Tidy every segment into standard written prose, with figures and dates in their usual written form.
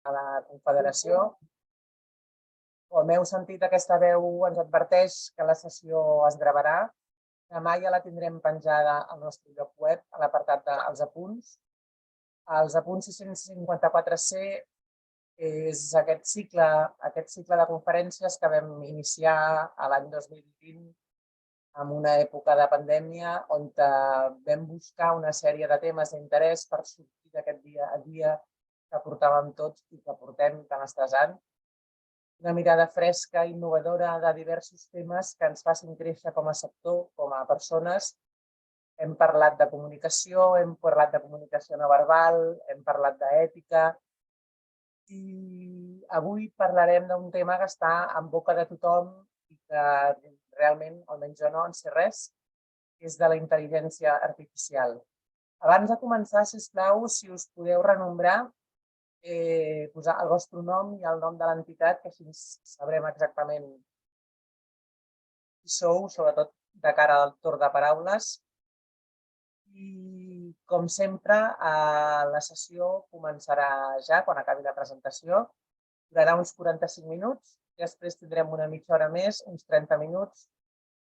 a la Confederació. Com heu sentit, aquesta veu ens adverteix que la sessió es gravarà. Demà ja la tindrem penjada al nostre lloc web, a l'apartat dels apunts. Els apunts 654C és aquest cicle de conferències que vam iniciar l'any 2020 en una època de pandèmia on vam buscar una sèrie de temes d'interès per sortir d'aquest dia a dia que portàvem tots i que portem tan estressant. Una mirada fresca i innovadora de diversos temes que ens facin créixer com a sector, com a persones. Hem parlat de comunicació, hem parlat de comunicació no verbal, hem parlat d'ètica i avui parlarem d'un tema que està en boca de tothom i que realment, almenys jo no en sé res, és de la intel·ligència artificial. Abans de començar, sisplau, si us podeu renombrar, posar el vostre nom i el nom de l'entitat, que així sabrem exactament qui sou, sobretot de cara al torn de paraules. I, com sempre, la sessió començarà ja, quan acabi la presentació. Durarà uns 45 minuts. Després tindrem una mitja hora més, uns 30 minuts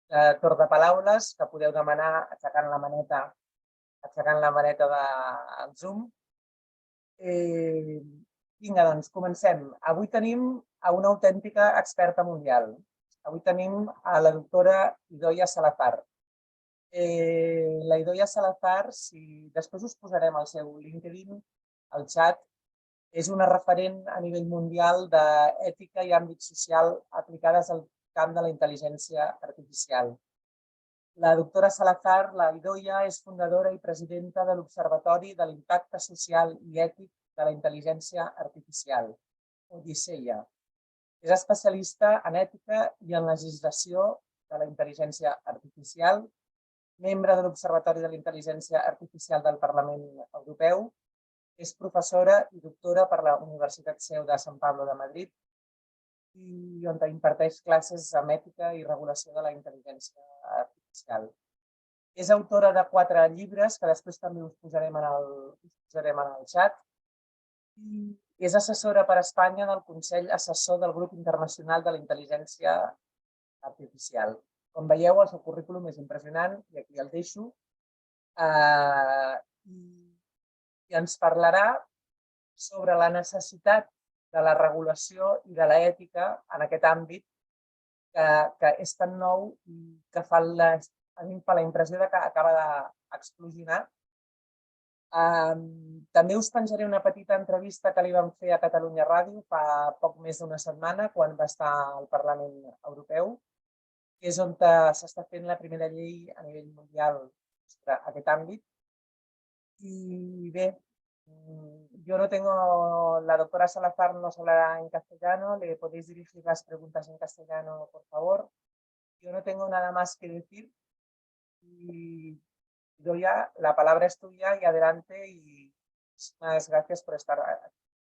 de torn de paraules que podeu demanar aixecant la maneta del Zoom. Vinga, doncs, comencem. Avui tenim una autèntica experta mundial. Avui tenim a la doctora Idoia Salazar. La Idoia Salazar, després us posarem el seu LinkedIn al xat, és una referent a nivell mundial d'ètica i àmbit social aplicades al camp de la intel·ligència artificial. La doctora Salazar, la Idoia, és fundadora i presidenta de l'Observatori de l'Impacte Social i Ètic de la Intel·ligència Artificial, Odisseia. És especialista en ètica i en legislació de la intel·ligència artificial, membre de l'Observatori de la Intel·ligència Artificial del Parlament Europeu, és professora i doctora per la Universitat CEU de Sant Pablo de Madrid i on imparteix classes en ètica i regulació de la intel·ligència artificial. És autora de 4 llibres que després també us posarem en el xat i és assessora per a Espanya del Consell Assessor del Grup Internacional de la Intel·ligència Artificial. Com veieu, el seu currículum és impressionant i aquí el deixo. I ens parlarà sobre la necessitat de la regulació i de l'ètica en aquest àmbit que és tan nou i que a mi em fa la impressió que acaba d'explosionar. També us penjaré una petita entrevista que li vam fer a Catalunya Ràdio fa poc més d'una setmana quan va estar al Parlament Europeu, que és on s'està fent la primera llei a nivell mundial sobre aquest àmbit. Y ve, yo no tengo, la doctora Salazar nos hablará en castellano, le podéis dirigir las preguntas en castellano, por favor. Yo no tengo nada más que decir y Idoia, la palabra es tuya y adelante y muchísimas gracias por estar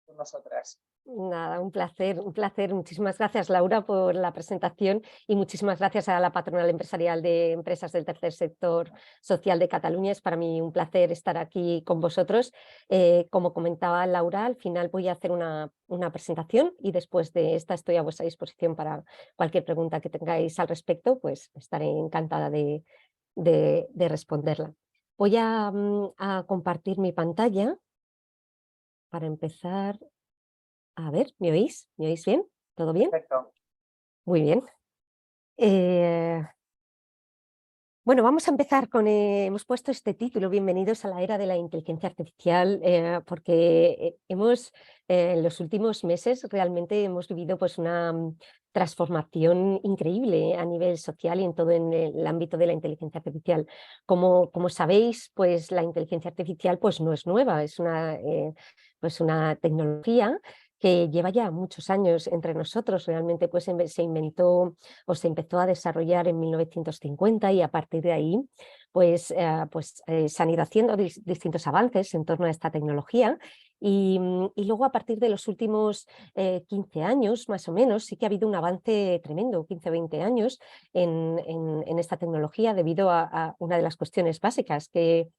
con nosotras. Nada, un placer, un placer. Muchísimas gracias, Laura, por la presentación y muchísimas gracias a la Patronal Empresarial de Empresas del Tercer Sector Social de Cataluña. Es para mí un placer estar aquí con vosotros. Como comentaba Laura, al final voy a hacer una presentación y después de esta estoy a vuestra disposición para cualquier pregunta que tengáis al respecto, pues estaré encantada de responderla. Voy a compartir mi pantalla para empezar. A ver, ¿me oís? ¿Me oís bien? ¿Todo bien? Perfecto. Muy bien. Bueno, vamos a empezar con, hemos puesto este título, Bienvenidos a la era de la inteligencia artificial, porque en los últimos meses realmente hemos vivido pues una transformación increíble a nivel social y en todo en el ámbito de la inteligencia artificial. Como sabéis, pues la inteligencia artificial pues no es nueva, es una tecnología que lleva ya muchos años entre nosotros. Realmente pues se inventó o se empezó a desarrollar en 1950 y a partir de ahí se han ido haciendo distintos avances en torno a esta tecnología y luego a partir de los últimos 15 años más o menos sí que ha habido un avance tremendo, 15 o 20 años en esta tecnología debido a una de las cuestiones básicas que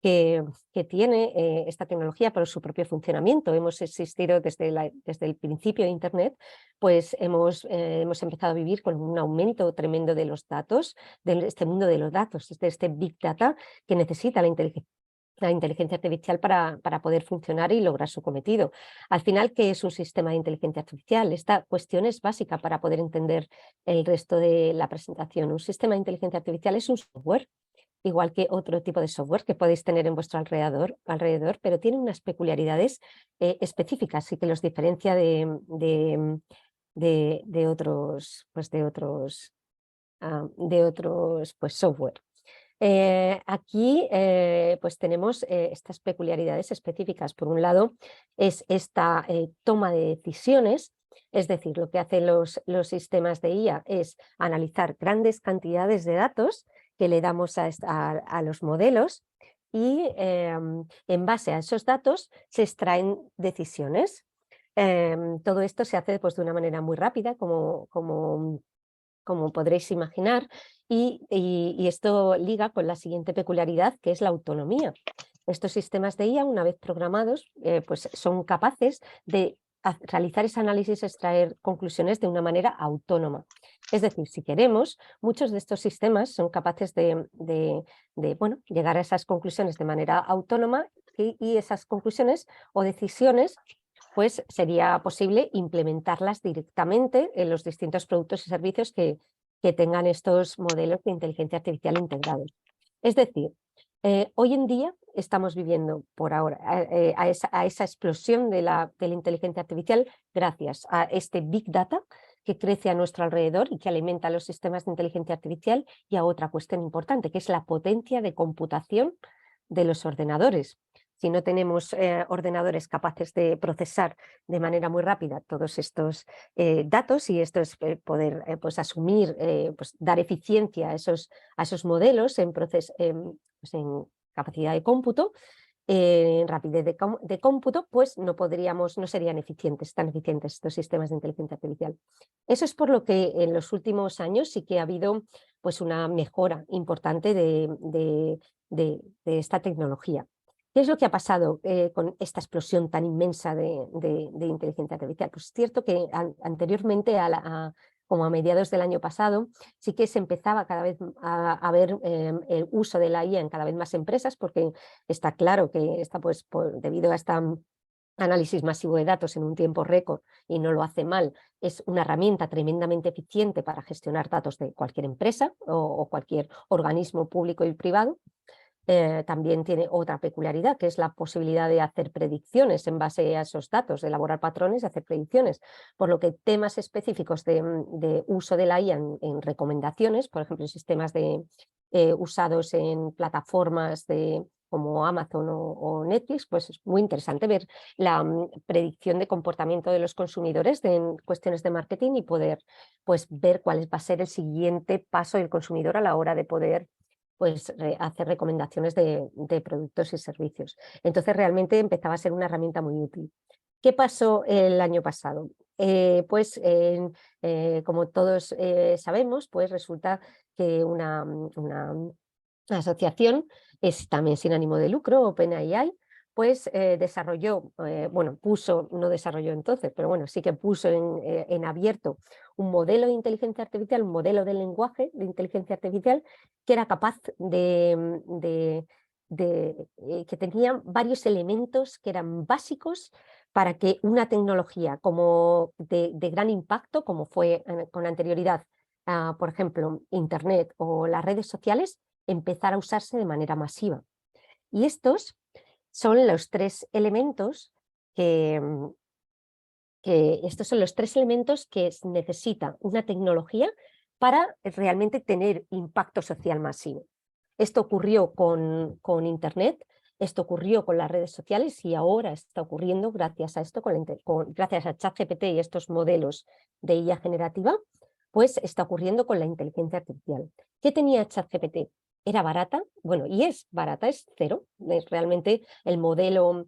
que tiene esta tecnología por su propio funcionamiento. Hemos existido desde el principio de Internet, pues hemos empezado a vivir con un aumento tremendo de los datos, de este mundo de los datos, de este Big Data que necesita la inteligencia artificial para poder funcionar y lograr su cometido. Al final, ¿qué es un sistema de inteligencia artificial? Esta cuestión es básica para poder entender el resto de la presentación. Un sistema de inteligencia artificial es un software, igual que otro tipo de software que podéis tener en vuestro alrededor, pero tiene unas peculiaridades específicas y que los diferencia de otros, pues, software. Aquí pues tenemos estas peculiaridades específicas. Por un lado es esta toma de decisiones, es decir, lo que hacen los sistemas de IA es analizar grandes cantidades de datos que le damos a los modelos y en base a esos datos se extraen decisiones. Todo esto se hace pues, de una manera muy rápida, como podréis imaginar, y esto liga con la siguiente peculiaridad, que es la autonomía. Estos sistemas de IA, una vez programados, pues son capaces de realizar ese análisis, extraer conclusiones de una manera autónoma. Es decir, si queremos, muchos de estos sistemas son capaces de llegar a esas conclusiones de manera autónoma y esas conclusiones o decisiones pues sería posible implementarlas directamente en los distintos productos y servicios que tengan estos modelos de inteligencia artificial integrados. Es decir, hoy en día estamos viviendo por ahora a esa explosión de la inteligencia artificial gracias a este Big Data que crece a nuestro alrededor y que alimenta los sistemas de inteligencia artificial, y a otra cuestión importante, que es la potencia de computación de los ordenadores. Si no tenemos ordenadores capaces de procesar de manera muy rápida todos estos datos, y esto es poder pues asumir, pues dar eficiencia a esos modelos en capacidad de cómputo, en rapidez de cómputo, pues no serían tan eficientes estos sistemas de inteligencia artificial. Eso es por lo que en los últimos años sí que ha habido pues una mejora importante de esta tecnología. ¿Qué es lo que ha pasado con esta explosión tan inmensa de inteligencia artificial? Pues es cierto que anteriormente, como a mediados del año pasado, sí que se empezaba cada vez a ver el uso de la IA en cada vez más empresas, porque está claro que debido a este análisis masivo de datos en un tiempo récord, y no lo hace mal, es una herramienta tremendamente eficiente para gestionar datos de cualquier empresa o cualquier organismo público y privado. También tiene otra peculiaridad, que es la posibilidad de hacer predicciones en base a esos datos, de elaborar patrones y hacer predicciones, por lo que temas específicos de uso de la IA en recomendaciones, por ejemplo, en sistemas usados en plataformas como Amazon o Netflix, pues es muy interesante ver la predicción de comportamiento de los consumidores en cuestiones de marketing y poder pues, ver cuál va a ser el siguiente paso del consumidor a la hora de poder pues hacer recomendaciones de productos y servicios. Entonces realmente empezaba a ser una herramienta muy útil. ¿Qué pasó el año pasado? Como todos sabemos, pues resulta que una asociación es también sin ánimo de lucro, OpenAI, pues no desarrolló entonces, pero bueno, sí que puso en abierto un modelo de inteligencia artificial, un modelo de lenguaje de inteligencia artificial que era capaz que tenía varios elementos que eran básicos para que una tecnología como de gran impacto, como fue con anterioridad, por ejemplo, Internet o las redes sociales, empezara a usarse de manera masiva. Y estos son los tres elementos que necesita una tecnología para realmente tener impacto social masivo. Esto ocurrió con Internet, esto ocurrió con las redes sociales, y ahora está ocurriendo gracias a esto, gracias a ChatGPT y estos modelos de IA generativa, pues está ocurriendo con la inteligencia artificial. ¿Qué tenía ChatGPT? Era barata, bueno, y es barata, es cero. Realmente el modelo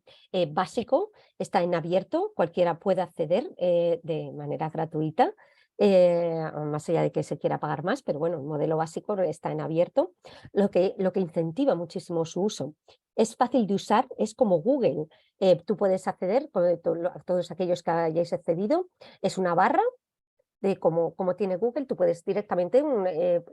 básico está en abierto, cualquiera puede acceder de manera gratuita. más allá de que se quiera pagar más, pero bueno, el modelo básico está en abierto, lo que incentiva muchísimo su uso. Es fácil de usar, es como Google. Tú puedes acceder, a todos aquellos que hayáis accedido, es una barra de como tiene Google, tú puedes directamente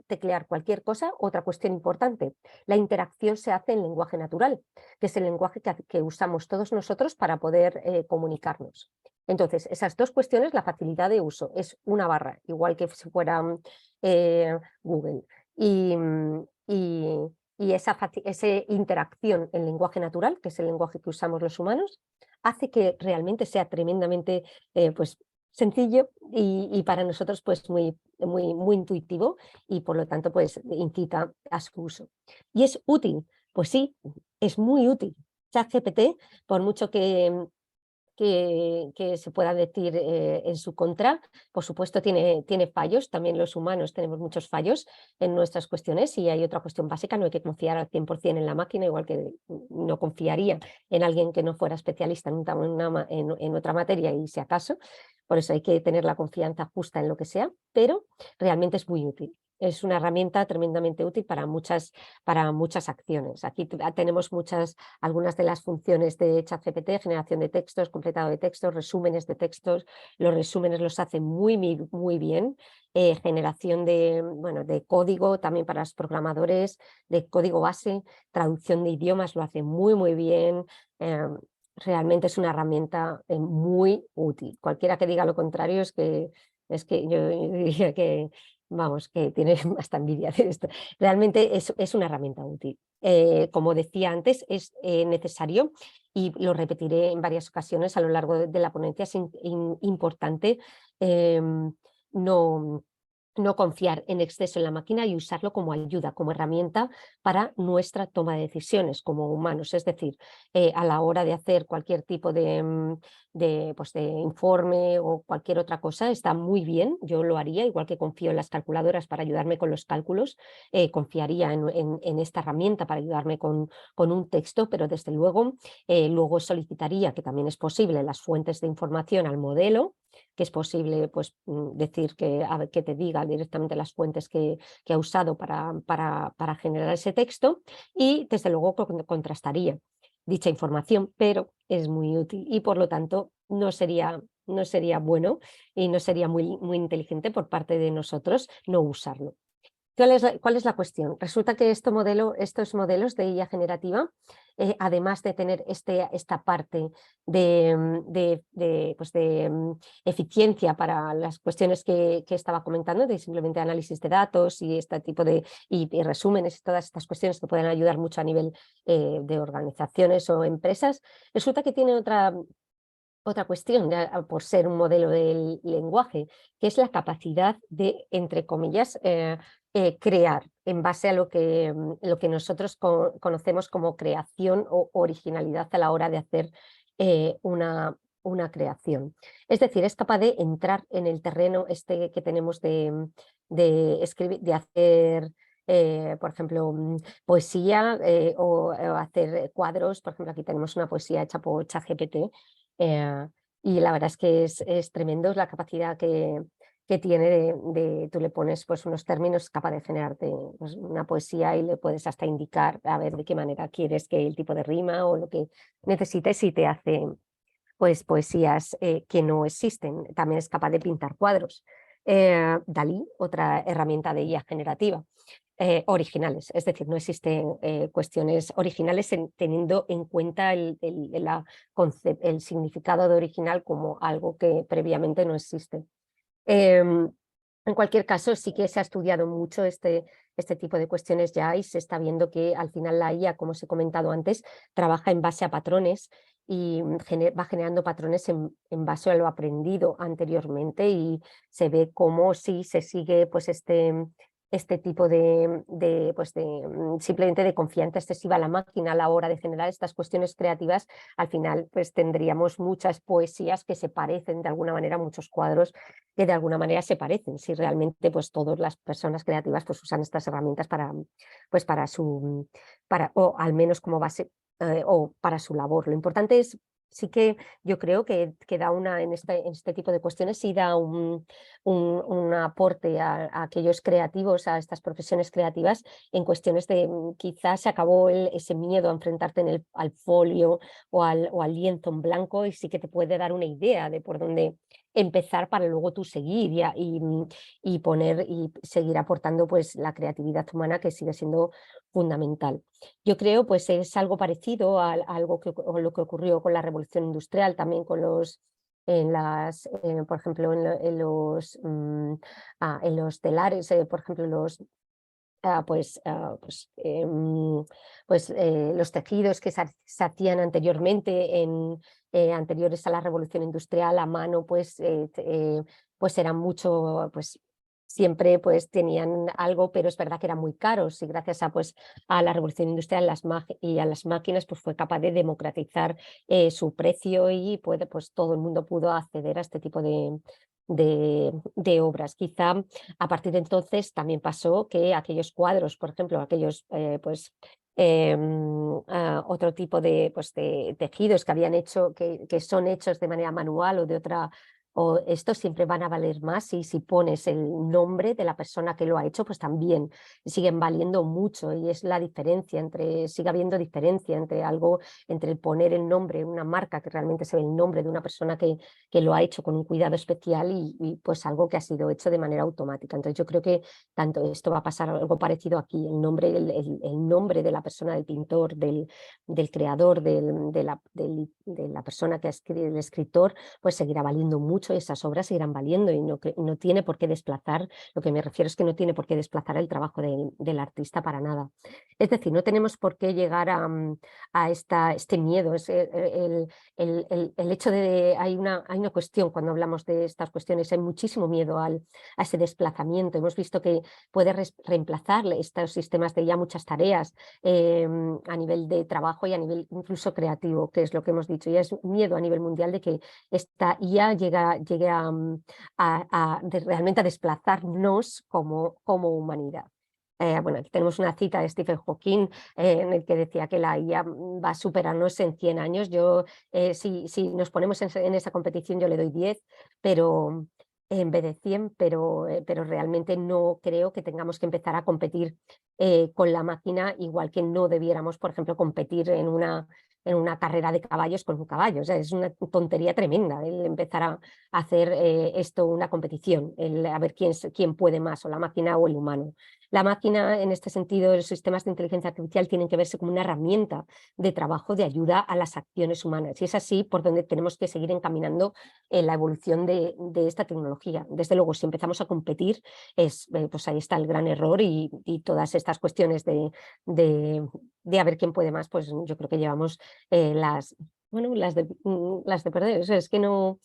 teclear cualquier cosa. Otra cuestión importante, la interacción se hace en lenguaje natural, que es el lenguaje que usamos todos nosotros para poder comunicarnos. Entonces, esas dos cuestiones, la facilidad de uso, es una barra, igual que si fuera Google. Y esa interacción en lenguaje natural, que es el lenguaje que usamos los humanos, hace que realmente sea tremendamente pues, sencillo y para nosotros pues muy intuitivo, y por lo tanto pues incita a su uso. ¿Y es útil? Pues sí, es muy útil. ChatGPT, por mucho que se pueda decir en su contra, por supuesto tiene fallos, también los humanos tenemos muchos fallos en nuestras cuestiones, y hay otra cuestión básica: no hay que confiar al 100% en la máquina, igual que no confiaría en alguien que no fuera especialista en otra materia, y si acaso. Por eso hay que tener la confianza justa en lo que sea, pero realmente es muy útil. Es una herramienta tremendamente útil para muchas acciones. Aquí tenemos algunas de las funciones de ChatGPT: generación de textos, completado de textos, resúmenes de textos. Los resúmenes los hace muy bien. Generación de código también para los programadores, de código base, traducción de idiomas, lo hace muy bien. Realmente es una herramienta muy útil. Cualquiera que diga lo contrario es que yo diría que, vamos, que tiene hasta envidia de esto. Realmente es una herramienta útil. Como decía antes, es necesario, y lo repetiré en varias ocasiones a lo largo de la ponencia, es importante no confiar en exceso en la máquina, y usarlo como ayuda, como herramienta para nuestra toma de decisiones como humanos. Es decir, a la hora de hacer cualquier tipo de informe o cualquier otra cosa, está muy bien. Yo lo haría, igual que confío en las calculadoras para ayudarme con los cálculos, confiaría en esta herramienta para ayudarme con un texto, pero desde luego luego solicitaría, que también es posible, las fuentes de información al modelo, que es posible pues, decir que te diga directamente las fuentes que ha usado para generar ese texto, y desde luego contrastaría dicha información, pero es muy útil, y por lo tanto no sería bueno y no sería muy inteligente por parte de nosotros no usarlo. ¿Cuál es la cuestión? Resulta que estos modelos de IA generativa, además de tener esta parte de eficiencia para las cuestiones que estaba comentando, de simplemente análisis de datos y este tipo y resúmenes y todas estas cuestiones que pueden ayudar mucho a nivel de organizaciones o empresas, resulta que tiene otra cuestión, por ser un modelo del lenguaje, que es la capacidad de, entre comillas, crear en base a lo que nosotros conocemos como creación o originalidad a la hora de hacer una creación. Es decir, es capaz de entrar en el terreno que tenemos de escribir, de hacer por ejemplo, poesía, o hacer cuadros. Por ejemplo, aquí tenemos una poesía hecha por ChatGPT, y la verdad es que es tremendo la capacidad que tiene tú le pones pues unos términos, capaz de generarte pues, una poesía, y le puedes hasta indicar a ver de qué manera quieres que el tipo de rima o lo que necesites, y te hace pues poesías que no existen. También es capaz de pintar cuadros. Dalí, otra herramienta de IA generativa. Originales, es decir, no existen cuestiones originales teniendo en cuenta el significado de original como algo que previamente no existe. En cualquier caso, sí que se ha estudiado mucho este tipo de cuestiones ya, y se está viendo que al final la IA, como os he comentado antes, trabaja en base a patrones, y va generando patrones en base a lo aprendido anteriormente, y se ve cómo si se sigue pues este tipo simplemente de confianza excesiva a la máquina a la hora de generar estas cuestiones creativas, al final pues tendríamos muchas poesías que se parecen de alguna manera, muchos cuadros que de alguna manera se parecen, si realmente pues todas las personas creativas pues usan estas herramientas o al menos como base o para su labor. Lo importante es Sí que yo creo que da en este tipo de cuestiones sí da un aporte a aquellos creativos, a estas profesiones creativas, en cuestiones de quizás se acabó ese miedo a enfrentarte al folio o al lienzo en blanco, y sí que te puede dar una idea de por dónde empezar para luego tú seguir y poner y seguir aportando pues la creatividad humana, que sigue siendo fundamental. Yo creo, pues es algo parecido a algo o lo que ocurrió con la revolución industrial, también con por ejemplo, en los telares, por ejemplo, los tejidos que se hacían anteriormente, anteriores a la revolución industrial, a mano, pues eran mucho, pues siempre pues tenían algo, pero es verdad que eran muy caros, y gracias a la revolución industrial y a las máquinas pues fue capaz de democratizar su precio, y pues todo el mundo pudo acceder a este tipo de obras. Quizá a partir de entonces también pasó que aquellos cuadros, por ejemplo, aquellos otro tipo de tejidos que habían hecho, que son hechos de manera manual o de otra, o estos siempre van a valer más, y si pones el nombre de la persona que lo ha hecho, pues también siguen valiendo mucho, y es la diferencia sigue habiendo diferencia entre algo, entre el poner el nombre, una marca que realmente se ve el nombre de una persona que lo ha hecho con un cuidado especial, pues algo que ha sido hecho de manera automática. Entonces yo creo que tanto esto va a pasar algo parecido aquí, el nombre de la persona, del pintor, del creador, de la persona que ha escrito, el escritor, pues seguirá valiendo mucho, y esas obras seguirán valiendo, y no tiene por qué desplazar, lo que me refiero es que no tiene por qué desplazar el trabajo del artista para nada. Es decir, no tenemos por qué llegar a este miedo, el hecho de, hay una cuestión cuando hablamos de estas cuestiones, hay muchísimo miedo a ese desplazamiento. Hemos visto que puede reemplazar estos sistemas de ya muchas tareas a nivel de trabajo y a nivel incluso creativo, que es lo que hemos dicho. Ya es miedo a nivel mundial de que esta IA llegue realmente a desplazarnos como humanidad. Bueno, aquí tenemos una cita de Stephen Hawking en el que decía que la IA va a superarnos en 100 años. Si nos ponemos en esa competición, yo le doy 10, pero en vez de 100, pero realmente no creo que tengamos que empezar a competir con la máquina, igual que no debiéramos, por ejemplo, competir en una carrera de caballos con un caballo. O sea, es una tontería tremenda el empezar a hacer esto una competición, a ver quién puede más, o la máquina o el humano. La máquina, en este sentido, los sistemas de inteligencia artificial tienen que verse como una herramienta de trabajo, de ayuda a las acciones humanas. Y es así por donde tenemos que seguir encaminando la evolución de esta tecnología. Desde luego, si empezamos a competir, pues ahí está el gran error, y todas estas cuestiones de a ver quién puede más, pues yo creo que llevamos las de perder. O sea, es que no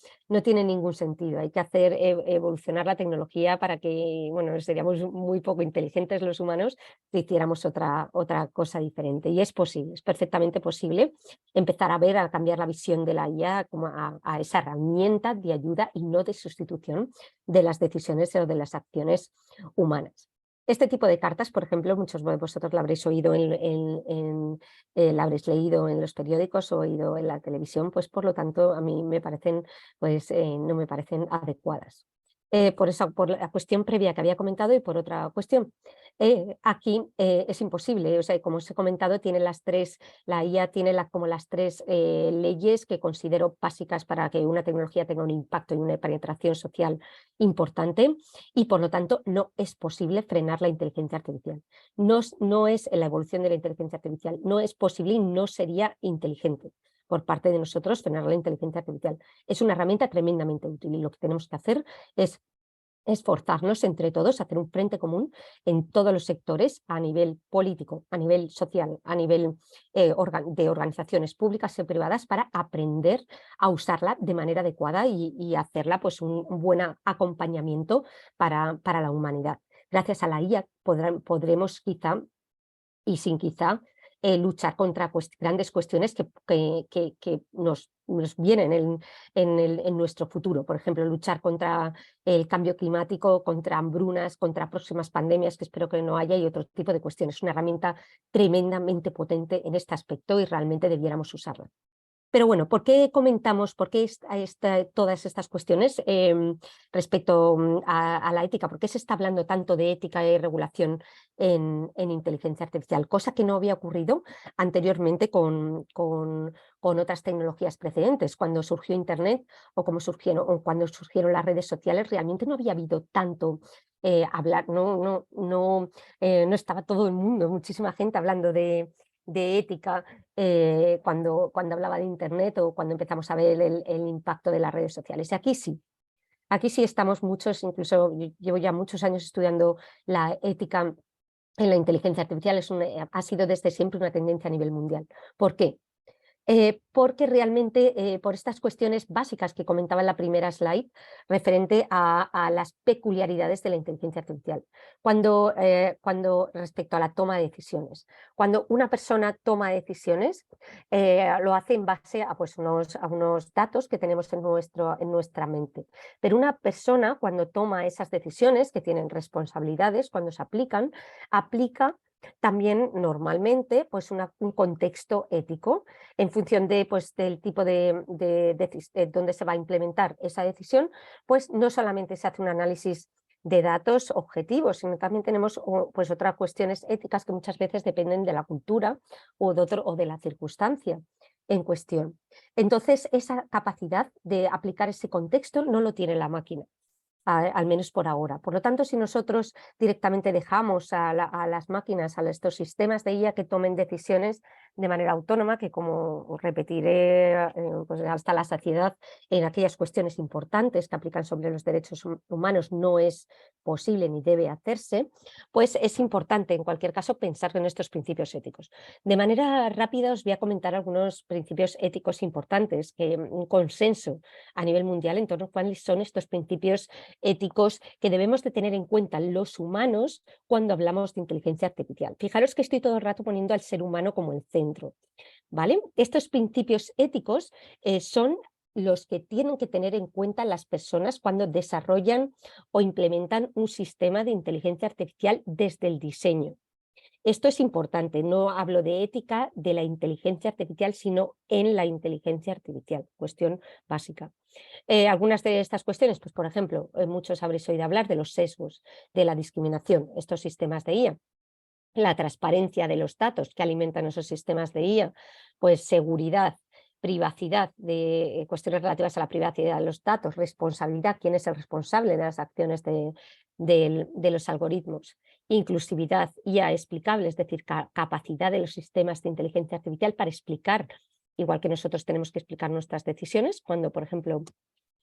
tiene ningún sentido. Hay que hacer evolucionar la tecnología para que, bueno, seríamos muy poco inteligentes los humanos si hiciéramos otra cosa diferente. Y es posible, es perfectamente posible empezar a cambiar la visión de la IA como a esa herramienta de ayuda y no de sustitución de las decisiones o de las acciones humanas. Este tipo de cartas, por ejemplo, muchos de vosotros la habréis oído la habréis leído en los periódicos o oído en la televisión, pues por lo tanto a mí me parecen, no me parecen adecuadas. Por la cuestión previa que había comentado, y por otra cuestión. Aquí es imposible, o sea, como os he comentado, la IA tiene como las tres leyes que considero básicas para que una tecnología tenga un impacto y una penetración social importante, y por lo tanto no es posible frenar la inteligencia artificial. No es la evolución de la inteligencia artificial, no es posible y no sería inteligente por parte de nosotros frenar la inteligencia artificial. Es una herramienta tremendamente útil, y lo que tenemos que hacer es esforzarnos entre todos, hacer un frente común en todos los sectores, a nivel político, a nivel social, a nivel de organizaciones públicas y privadas, para aprender a usarla de manera adecuada y hacerla pues un buen acompañamiento para la humanidad. Gracias a la IA podremos quizá, y sin quizá, luchar contra grandes cuestiones que nos vienen en nuestro futuro. Por ejemplo, luchar contra el cambio climático, contra hambrunas, contra próximas pandemias, que espero que no haya, y otro tipo de cuestiones. Es una herramienta tremendamente potente en este aspecto, y realmente debiéramos usarla. Pero bueno, ¿por qué comentamos, por qué todas estas cuestiones respecto a la ética? ¿Por qué se está hablando tanto de ética y regulación en inteligencia artificial? Cosa que no había ocurrido anteriormente con otras tecnologías precedentes. Cuando surgió Internet o cuando surgieron las redes sociales, realmente no había habido tanto hablar, no estaba todo el mundo, muchísima gente hablando de ética cuando hablaba de Internet o cuando empezamos a ver el impacto de las redes sociales. Y aquí sí estamos muchos, incluso llevo ya muchos años estudiando la ética en la inteligencia artificial, ha sido desde siempre una tendencia a nivel mundial. ¿Por qué? Porque realmente por estas cuestiones básicas que comentaba en la primera slide referente a las peculiaridades de la inteligencia artificial. Cuando respecto a la toma de decisiones. Cuando una persona toma decisiones, lo hace en base a, pues, a unos datos que tenemos en nuestra mente. Pero una persona cuando toma esas decisiones, que tienen responsabilidades, cuando se aplica también normalmente pues un contexto ético en función de, pues, del tipo de donde se va a implementar esa decisión, pues no solamente se hace un análisis de datos objetivos, sino también tenemos pues otras cuestiones éticas que muchas veces dependen de la cultura o de la circunstancia en cuestión. Entonces, esa capacidad de aplicar ese contexto no lo tiene la máquina. Al menos por ahora. Por lo tanto, si nosotros directamente dejamos a las máquinas, a estos sistemas de IA que tomen decisiones de manera autónoma, que como repetiré pues hasta la saciedad en aquellas cuestiones importantes que aplican sobre los derechos humanos no es posible ni debe hacerse, pues es importante en cualquier caso pensar en estos principios éticos. De manera rápida os voy a comentar algunos principios éticos importantes, un consenso a nivel mundial en torno a cuáles son estos principios éticos que debemos de tener en cuenta los humanos cuando hablamos de inteligencia artificial. Fijaros que estoy todo el rato poniendo al ser humano como el centro, ¿vale? Estos principios éticos son los que tienen que tener en cuenta las personas cuando desarrollan o implementan un sistema de inteligencia artificial desde el diseño. Esto es importante, no hablo de ética de la inteligencia artificial, sino en la inteligencia artificial, cuestión básica. Algunas de estas cuestiones, pues por ejemplo, muchos habréis oído hablar de los sesgos, de la discriminación, estos sistemas de IA, la transparencia de los datos que alimentan esos sistemas de IA, pues seguridad, privacidad, de cuestiones relativas a la privacidad de los datos, responsabilidad, quién es el responsable de las acciones de los algoritmos, inclusividad, IA explicable, es decir, capacidad de los sistemas de inteligencia artificial para explicar, igual que nosotros tenemos que explicar nuestras decisiones, cuando, por ejemplo,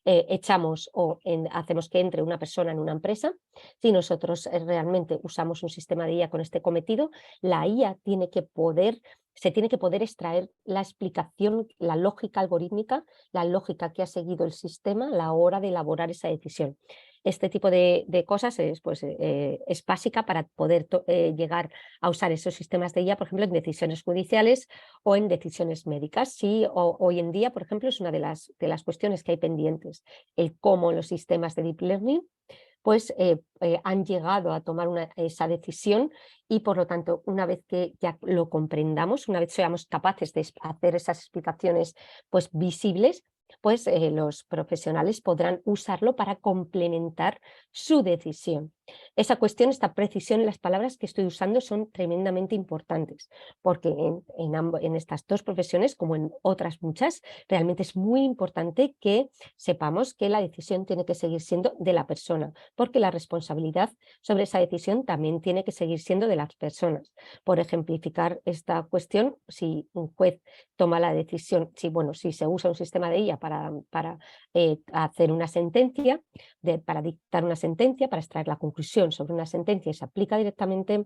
echamos o hacemos que entre una persona en una empresa. Si nosotros realmente usamos un sistema de IA con este cometido, la IA se tiene que poder extraer la explicación, la lógica algorítmica, la lógica que ha seguido el sistema a la hora de elaborar esa decisión. Este tipo de cosas es básica para poder llegar a usar esos sistemas de IA, por ejemplo, en decisiones judiciales o en decisiones médicas. Sí, hoy en día, por ejemplo, es una de las cuestiones que hay pendientes, el cómo los sistemas de deep learning pues han llegado a tomar esa decisión y por lo tanto una vez que ya lo comprendamos, una vez seamos capaces de hacer esas explicaciones pues visibles, pues los profesionales podrán usarlo para complementar su decisión. Esa cuestión, esta precisión en las palabras que estoy usando son tremendamente importantes porque en estas dos profesiones, como en otras muchas, realmente es muy importante que sepamos que la decisión tiene que seguir siendo de la persona, porque la responsabilidad sobre esa decisión también tiene que seguir siendo de las personas. Por ejemplificar esta cuestión, si un juez toma la decisión, si se usa un sistema de IA para hacer una sentencia, para dictar una sentencia, para extraer la conclusión sobre una sentencia y se aplica directamente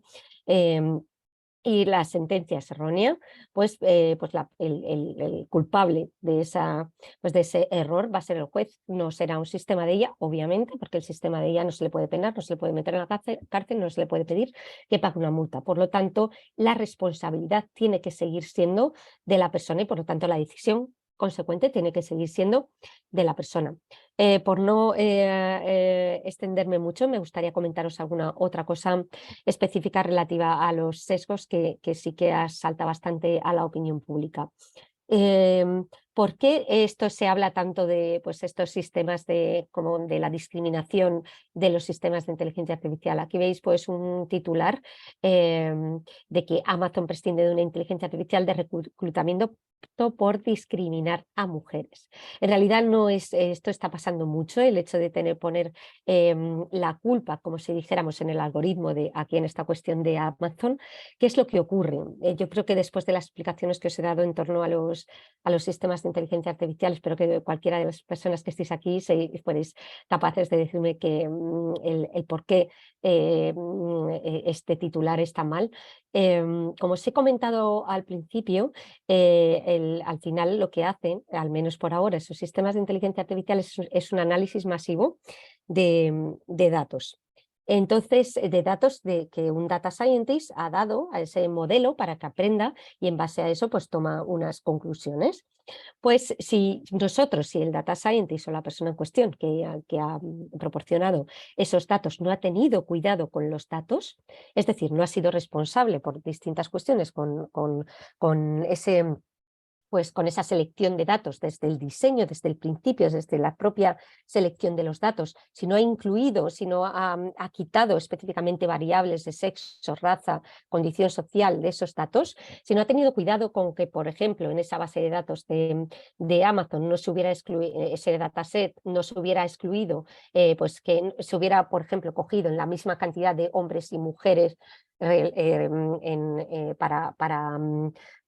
y la sentencia es errónea, pues, el culpable de ese error va a ser el juez, no será un sistema de IA, obviamente, porque el sistema de IA no se le puede penar, no se le puede meter en la cárcel, no se le puede pedir que pague una multa. Por lo tanto, la responsabilidad tiene que seguir siendo de la persona y por lo tanto la decisión consecuente tiene que seguir siendo de la persona. Por no extenderme mucho, me gustaría comentaros alguna otra cosa específica relativa a los sesgos que sí que salta bastante a la opinión pública. ¿Por qué esto se habla tanto de pues, estos sistemas como de la discriminación de los sistemas de inteligencia artificial? Aquí veis pues, un titular de que Amazon prescinde de una inteligencia artificial de reclutamiento por discriminar a mujeres. En realidad no es, esto está pasando mucho, el hecho de poner la culpa, como si dijéramos en el algoritmo de aquí en esta cuestión de Amazon. ¿Qué es lo que ocurre? Yo creo que después de las explicaciones que os he dado en torno a los sistemas de inteligencia artificial, espero que cualquiera de las personas que estéis aquí fuerais capaces de decirme que, el por qué este titular está mal. Como os he comentado al principio, al final lo que hacen, al menos por ahora, esos sistemas de inteligencia artificial es un análisis masivo de datos. Entonces, de datos que un data scientist ha dado a ese modelo para que aprenda y en base a eso pues toma unas conclusiones. Pues si el data scientist o la persona en cuestión que ha proporcionado esos datos no ha tenido cuidado con los datos, es decir, no ha sido responsable por distintas cuestiones con ese pues con esa selección de datos desde el diseño, desde el principio, desde la propia selección de los datos, si no ha incluido, si no ha quitado específicamente variables de sexo, raza, condición social de esos datos, si no ha tenido cuidado con que, por ejemplo, en esa base de datos de Amazon no se hubiera excluido, ese dataset no se hubiera excluido, pues que se hubiera, por ejemplo, cogido en la misma cantidad de hombres y mujeres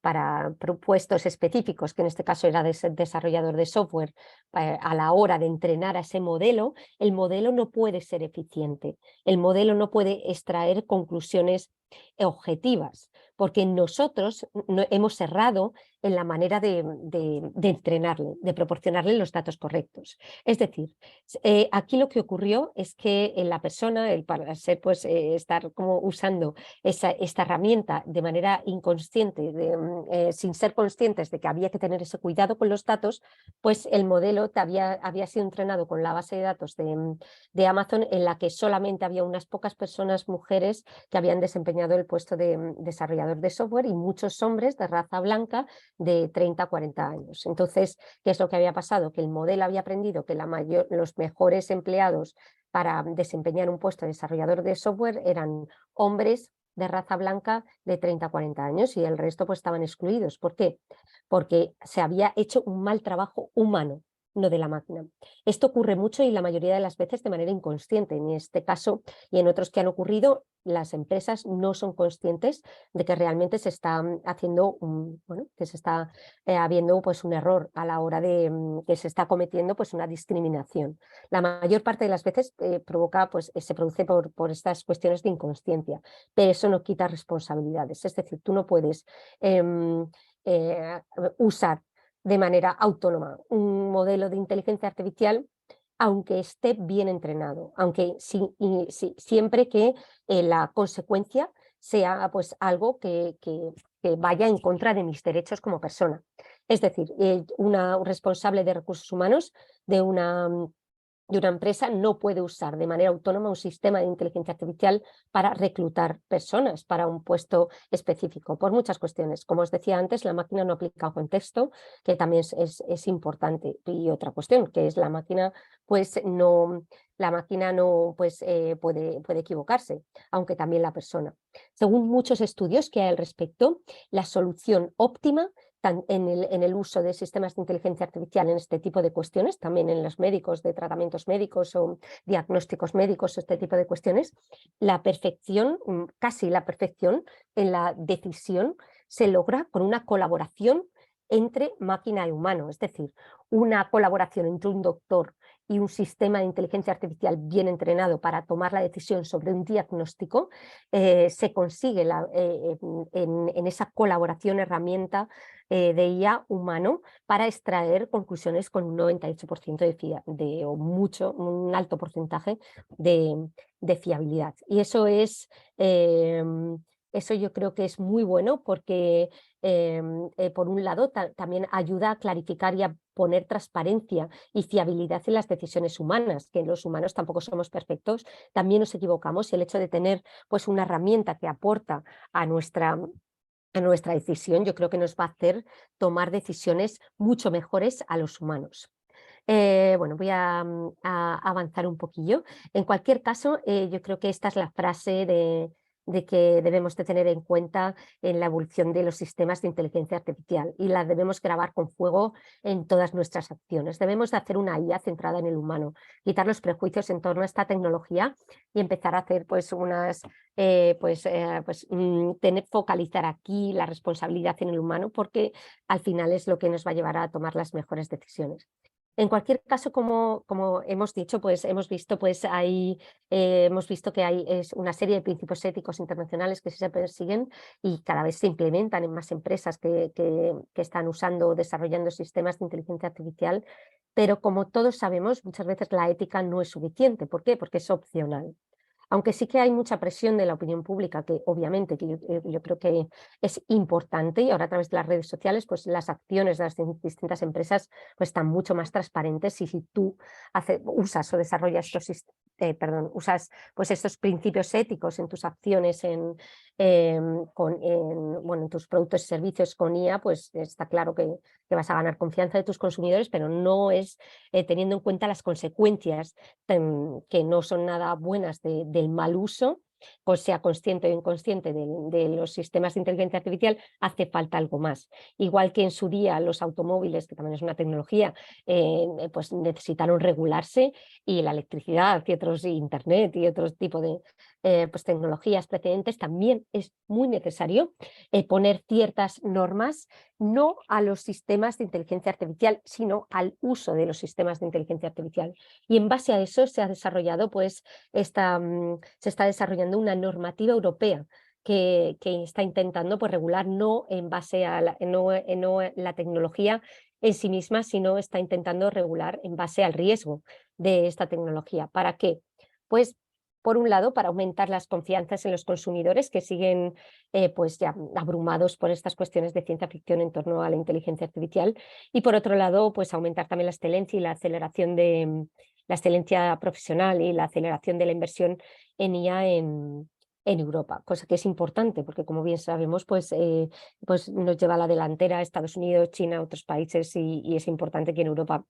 para puestos específicos, que en este caso era de ser desarrollador de software, a la hora de entrenar a ese modelo, el modelo no puede ser eficiente, el modelo no puede extraer conclusiones objetivas, porque nosotros no, hemos errado en la manera de entrenarle, de proporcionarle los datos correctos. Es decir, aquí lo que ocurrió es que la persona, para ser, pues, estar como usando esta herramienta de manera inconsciente, sin ser conscientes de que había que tener ese cuidado con los datos, pues el modelo había sido entrenado con la base de datos de Amazon, en la que solamente había unas pocas personas, mujeres, que habían desempeñado el puesto de desarrollador de software y muchos hombres de raza blanca de 30 a 40 años. Entonces, ¿qué es lo que había pasado? Que el modelo había aprendido que los mejores empleados para desempeñar un puesto de desarrollador de software eran hombres de raza blanca de 30 a 40 años y el resto pues estaban excluidos. ¿Por qué? Porque se había hecho un mal trabajo humano, no de la máquina. Esto ocurre mucho y la mayoría de las veces de manera inconsciente. En este caso y en otros que han ocurrido, las empresas no son conscientes de que realmente se está haciendo que se está habiendo pues un error a la hora de que se está cometiendo pues una discriminación. La mayor parte de las veces se produce por estas cuestiones de inconsciencia, pero eso no quita responsabilidades. Es decir, tú no puedes eh, usar de manera autónoma un modelo de inteligencia artificial aunque esté bien entrenado, aunque siempre que la consecuencia sea pues algo que vaya en contra de mis derechos como persona. Es decir, un responsable de recursos humanos de una empresa no puede usar de manera autónoma un sistema de inteligencia artificial para reclutar personas para un puesto específico, por muchas cuestiones. Como os decía antes, la máquina no aplica contexto, que también es importante. Y otra cuestión, que es la máquina puede equivocarse, aunque también la persona. Según muchos estudios que hay al respecto, la solución óptima en el uso de sistemas de inteligencia artificial en este tipo de cuestiones, también en los médicos, de tratamientos médicos o diagnósticos médicos, este tipo de cuestiones, la perfección, casi la perfección en la decisión se logra con una colaboración entre máquina y humano, es decir, una colaboración entre un doctor y un sistema de inteligencia artificial bien entrenado para tomar la decisión sobre un diagnóstico, se consigue en esa colaboración herramienta de IA humano para extraer conclusiones con un 98% un alto porcentaje de fiabilidad. Y eso yo creo que es muy bueno porque por un lado también ayuda a clarificar y a poner transparencia y fiabilidad en las decisiones humanas, que los humanos tampoco somos perfectos, también nos equivocamos y el hecho de tener pues una herramienta que aporta a nuestra a nuestra decisión, yo creo que nos va a hacer tomar decisiones mucho mejores a los humanos. Bueno, voy a avanzar un poquillo. En cualquier caso, yo creo que esta es la frase de que debemos de tener en cuenta en la evolución de los sistemas de inteligencia artificial y la debemos grabar con fuego en todas nuestras acciones. Debemos de hacer una IA centrada en el humano, quitar los prejuicios en torno a esta tecnología y empezar a hacer pues focalizar aquí la responsabilidad en el humano, porque al final es lo que nos va a llevar a tomar las mejores decisiones. En cualquier caso, como hemos dicho, pues hemos visto que hay una serie de principios éticos internacionales que se persiguen y cada vez se implementan en más empresas que están usando o desarrollando sistemas de inteligencia artificial, pero como todos sabemos, muchas veces la ética no es suficiente. ¿Por qué? Porque es opcional. Aunque sí que hay mucha presión de la opinión pública, que obviamente yo creo que es importante, y ahora a través de las redes sociales, pues las acciones de las distintas empresas pues, están mucho más transparentes, y si tú usas o desarrollas usas pues, estos principios éticos en tus acciones, en tus productos y servicios con IA, pues está claro que vas a ganar confianza de tus consumidores, pero no es teniendo en cuenta las consecuencias que no son nada buenas del mal uso, pues sea consciente o inconsciente de los sistemas de inteligencia artificial, hace falta algo más. Igual que en su día los automóviles, que también es una tecnología, pues necesitaron regularse, y la electricidad y otros, internet y otro tipo de pues tecnologías precedentes, también es muy necesario poner ciertas normas, no a los sistemas de inteligencia artificial, sino al uso de los sistemas de inteligencia artificial. Y en base a eso se ha desarrollado, pues, se está desarrollando una normativa europea que está intentando pues, regular no en base a no la tecnología en sí misma, sino está intentando regular en base al riesgo de esta tecnología. ¿Para qué? Pues, por un lado, para aumentar las confianzas en los consumidores, que siguen pues ya abrumados por estas cuestiones de ciencia ficción en torno a la inteligencia artificial, y por otro lado, pues aumentar también la excelencia y la aceleración de la excelencia profesional y la aceleración de la inversión en IA en Europa, cosa que es importante porque, como bien sabemos, pues nos lleva a la delantera Estados Unidos, China, otros países, y es importante que en Europa,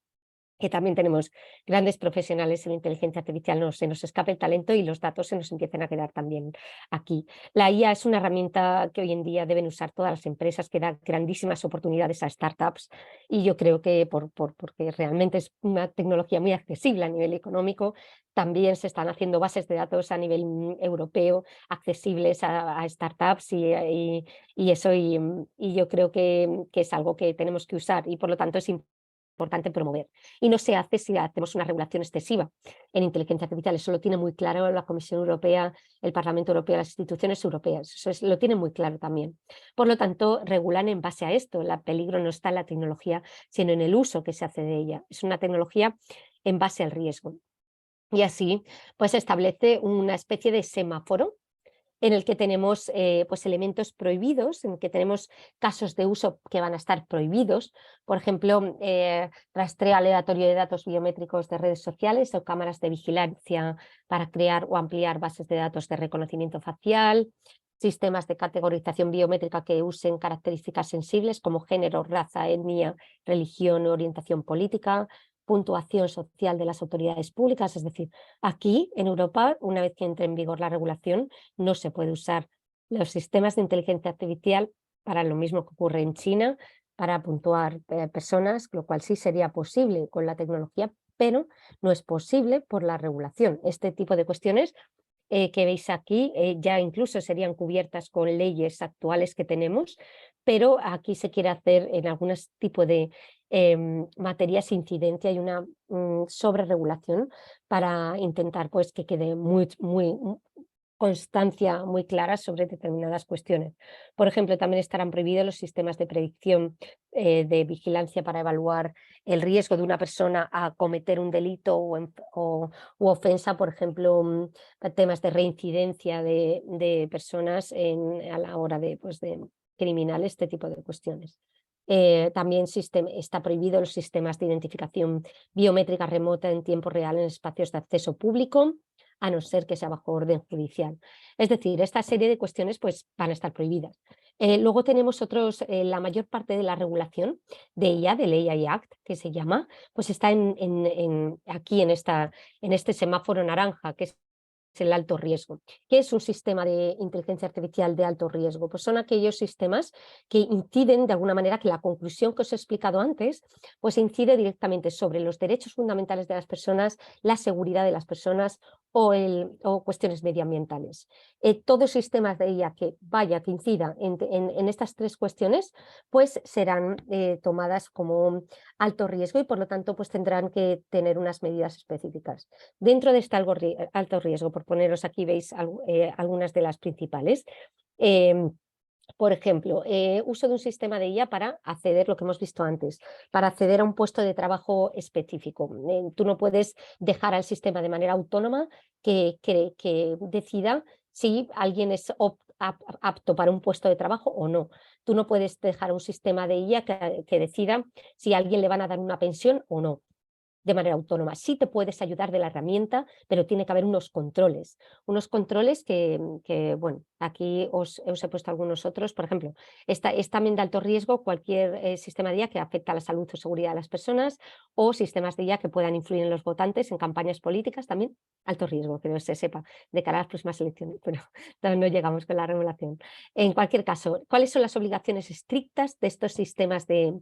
que también tenemos grandes profesionales en inteligencia artificial, no se nos escape el talento y los datos se nos empiecen a quedar también aquí. La IA es una herramienta que hoy en día deben usar todas las empresas, que da grandísimas oportunidades a startups, y yo creo que porque realmente es una tecnología muy accesible a nivel económico, también se están haciendo bases de datos a nivel europeo accesibles a startups, y eso, y yo creo que es algo que tenemos que usar, y por lo tanto es importante promover. Y no se hace si hacemos una regulación excesiva en inteligencia artificial. Eso lo tiene muy claro la Comisión Europea, el Parlamento Europeo, las instituciones europeas. Lo tienen muy claro también. Por lo tanto, regulan en base a esto. El peligro no está en la tecnología, sino en el uso que se hace de ella. Es una tecnología en base al riesgo. Y así, pues establece una especie de semáforo en el que tenemos pues elementos prohibidos, en el que tenemos casos de uso que van a estar prohibidos. Por ejemplo, rastreo aleatorio de datos biométricos de redes sociales o cámaras de vigilancia para crear o ampliar bases de datos de reconocimiento facial, sistemas de categorización biométrica que usen características sensibles como género, raza, etnia, religión o orientación política, puntuación social de las autoridades públicas. Es decir, aquí en Europa, una vez que entre en vigor la regulación, no se puede usar los sistemas de inteligencia artificial para lo mismo que ocurre en China, para puntuar personas, lo cual sí sería posible con la tecnología, pero no es posible por la regulación. Este tipo de cuestiones que veis aquí ya incluso serían cubiertas con leyes actuales que tenemos, pero aquí se quiere hacer en algunos tipos de materias incidencia y una sobreregulación para intentar pues, que quede muy constancia muy clara sobre determinadas cuestiones. Por ejemplo, también estarán prohibidos los sistemas de predicción de vigilancia para evaluar el riesgo de una persona a cometer un delito u ofensa, por ejemplo, temas de reincidencia de personas a la hora pues, de criminales, este tipo de cuestiones. También está prohibido los sistemas de identificación biométrica remota en tiempo real en espacios de acceso público, a no ser que sea bajo orden judicial. Es decir, esta serie de cuestiones pues, van a estar prohibidas. Luego tenemos otros, la mayor parte de la regulación de IA, del AI Act, que se llama, pues está aquí en este semáforo naranja, que es el alto riesgo. ¿Qué es un sistema de inteligencia artificial de alto riesgo? Pues son aquellos sistemas que inciden de alguna manera, que la conclusión que os he explicado antes, pues incide directamente sobre los derechos fundamentales de las personas, la seguridad de las personas o cuestiones medioambientales. Todos sistemas de IA que incida en estas tres cuestiones, pues serán tomadas como alto riesgo y por lo tanto pues tendrán que tener unas medidas específicas. Dentro de este alto riesgo, por poneros aquí, veis algunas de las principales. Por ejemplo, uso de un sistema de IA para acceder, lo que hemos visto antes, para acceder a un puesto de trabajo específico. Tú no puedes dejar al sistema de manera autónoma que decida si alguien es apto para un puesto de trabajo o no. Tú no puedes dejar a un sistema de IA que decida si a alguien le van a dar una pensión o no de manera autónoma. Sí te puedes ayudar de la herramienta, pero tiene que haber unos controles que bueno, aquí os he puesto algunos otros. Por ejemplo, es también de alto riesgo cualquier sistema de IA que afecta a la salud o seguridad de las personas, o sistemas de IA que puedan influir en los votantes en campañas políticas, también alto riesgo, que no se sepa de cara a las próximas elecciones, pero todavía no llegamos con la regulación. En cualquier caso, ¿cuáles son las obligaciones estrictas de estos sistemas de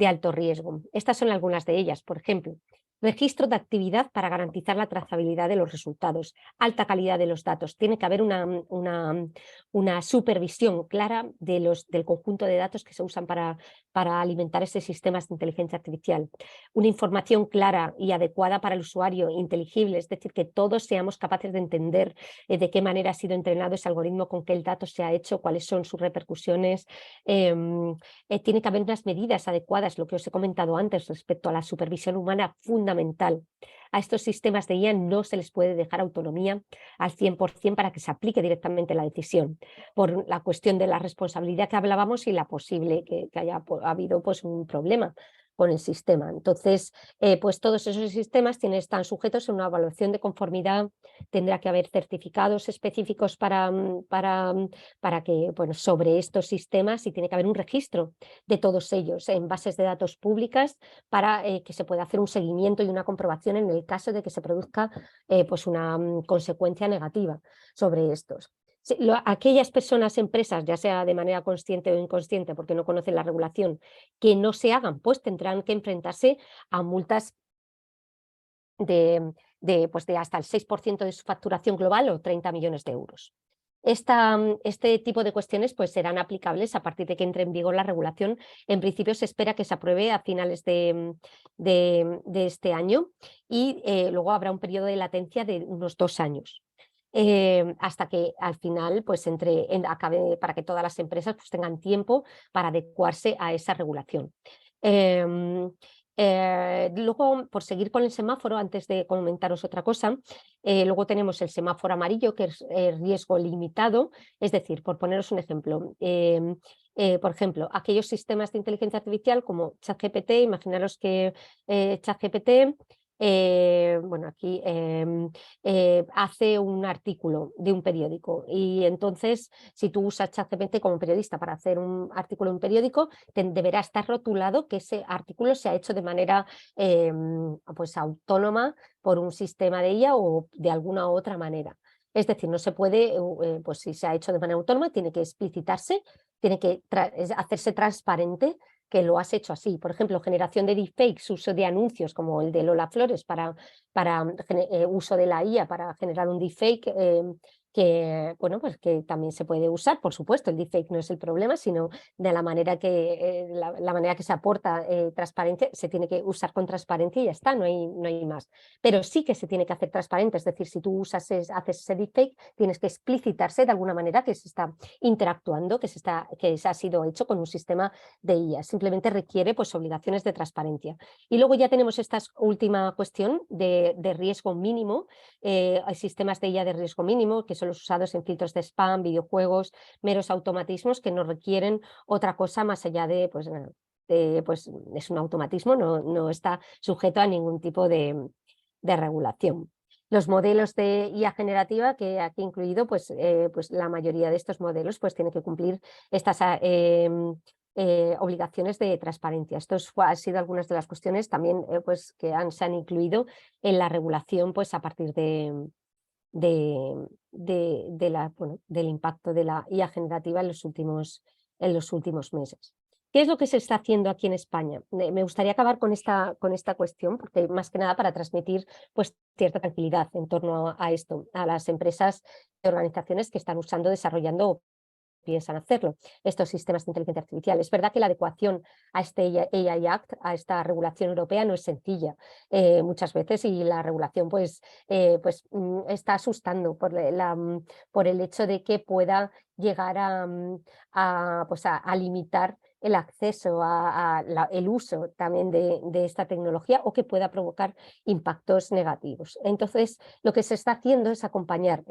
alto riesgo? Estas son algunas de ellas. Por ejemplo, registro de actividad para garantizar la trazabilidad de los resultados, alta calidad de los datos. Tiene que haber una supervisión clara del conjunto de datos que se usan para alimentar esos sistemas de inteligencia artificial. Una información clara y adecuada para el usuario, inteligible, es decir, que todos seamos capaces de entender de qué manera ha sido entrenado ese algoritmo, con qué el dato se ha hecho, cuáles son sus repercusiones. Tiene que haber unas medidas adecuadas, lo que os he comentado antes respecto a la supervisión humana, fundamental. A estos sistemas de IA no se les puede dejar autonomía al 100% para que se aplique directamente la decisión, por la cuestión de la responsabilidad que hablábamos y la posible que haya habido pues un problema con el sistema. Entonces, pues todos esos sistemas están sujetos a una evaluación de conformidad. Tendrá que haber certificados específicos para que, bueno, sobre estos sistemas, y tiene que haber un registro de todos ellos en bases de datos públicas para que se pueda hacer un seguimiento y una comprobación en el caso de que se produzca pues una consecuencia negativa sobre estos. Aquellas personas, empresas, ya sea de manera consciente o inconsciente, porque no conocen la regulación, que no se hagan, pues tendrán que enfrentarse a multas pues de hasta el 6% de su facturación global o 30 millones de euros. Este tipo de cuestiones pues serán aplicables a partir de que entre en vigor la regulación. En principio se espera que se apruebe a finales de este año, y luego habrá un periodo de latencia de unos 2 años. Hasta que al final pues acabe, para que todas las empresas pues tengan tiempo para adecuarse a esa regulación. Luego, por seguir con el semáforo, antes de comentaros otra cosa, luego tenemos el semáforo amarillo, que es riesgo limitado. Es decir, por poneros un ejemplo, por ejemplo, aquellos sistemas de inteligencia artificial como ChatGPT. Imaginaros que ChatGPT bueno, aquí hace un artículo de un periódico, y entonces si tú usas ChatGPT como periodista para hacer un artículo en un periódico, deberá estar rotulado que ese artículo se ha hecho de manera pues autónoma por un sistema de IA o de alguna otra manera. Es decir, no se puede, pues si se ha hecho de manera autónoma, tiene que explicitarse, tiene que hacerse transparente que lo has hecho así. Por ejemplo, generación de deepfakes, uso de anuncios como el de Lola Flores para uso de la IA para generar un deepfake, que, bueno, pues que también se puede usar. Por supuesto, el deepfake no es el problema, sino de la manera que, la manera que se aporta transparencia. Se tiene que usar con transparencia y ya está, no hay más. Pero sí que se tiene que hacer transparente, es decir, si tú haces ese deepfake, tienes que explicitarse de alguna manera que se está interactuando, que se ha sido hecho con un sistema de IA. Simplemente requiere pues obligaciones de transparencia. Y luego ya tenemos esta última cuestión de riesgo mínimo. Hay sistemas de IA de riesgo mínimo, que son los usados en filtros de spam, videojuegos, meros automatismos que no requieren otra cosa más allá de, pues es un automatismo, no está sujeto a ningún tipo de regulación. los modelos de IA generativa, que aquí incluido, pues la mayoría de estos modelos pues tienen que cumplir estas obligaciones de transparencia. Estos han sido algunas de las cuestiones también pues, que se han incluido en la regulación pues, a partir del impacto de la IA generativa en los últimos meses. ¿Qué es lo que se está haciendo aquí en España? Me gustaría acabar con esta cuestión, porque más que nada para transmitir pues, cierta tranquilidad en torno a esto, a las empresas y organizaciones que están desarrollando piensan hacerlo, estos sistemas de inteligencia artificial. Es verdad que la adecuación a este AI Act, a esta regulación europea, no es sencilla muchas veces, y la regulación está asustando por el hecho de que pueda llegar a limitar el acceso el uso también de esta tecnología, o que pueda provocar impactos negativos. Entonces, lo que se está haciendo es acompañar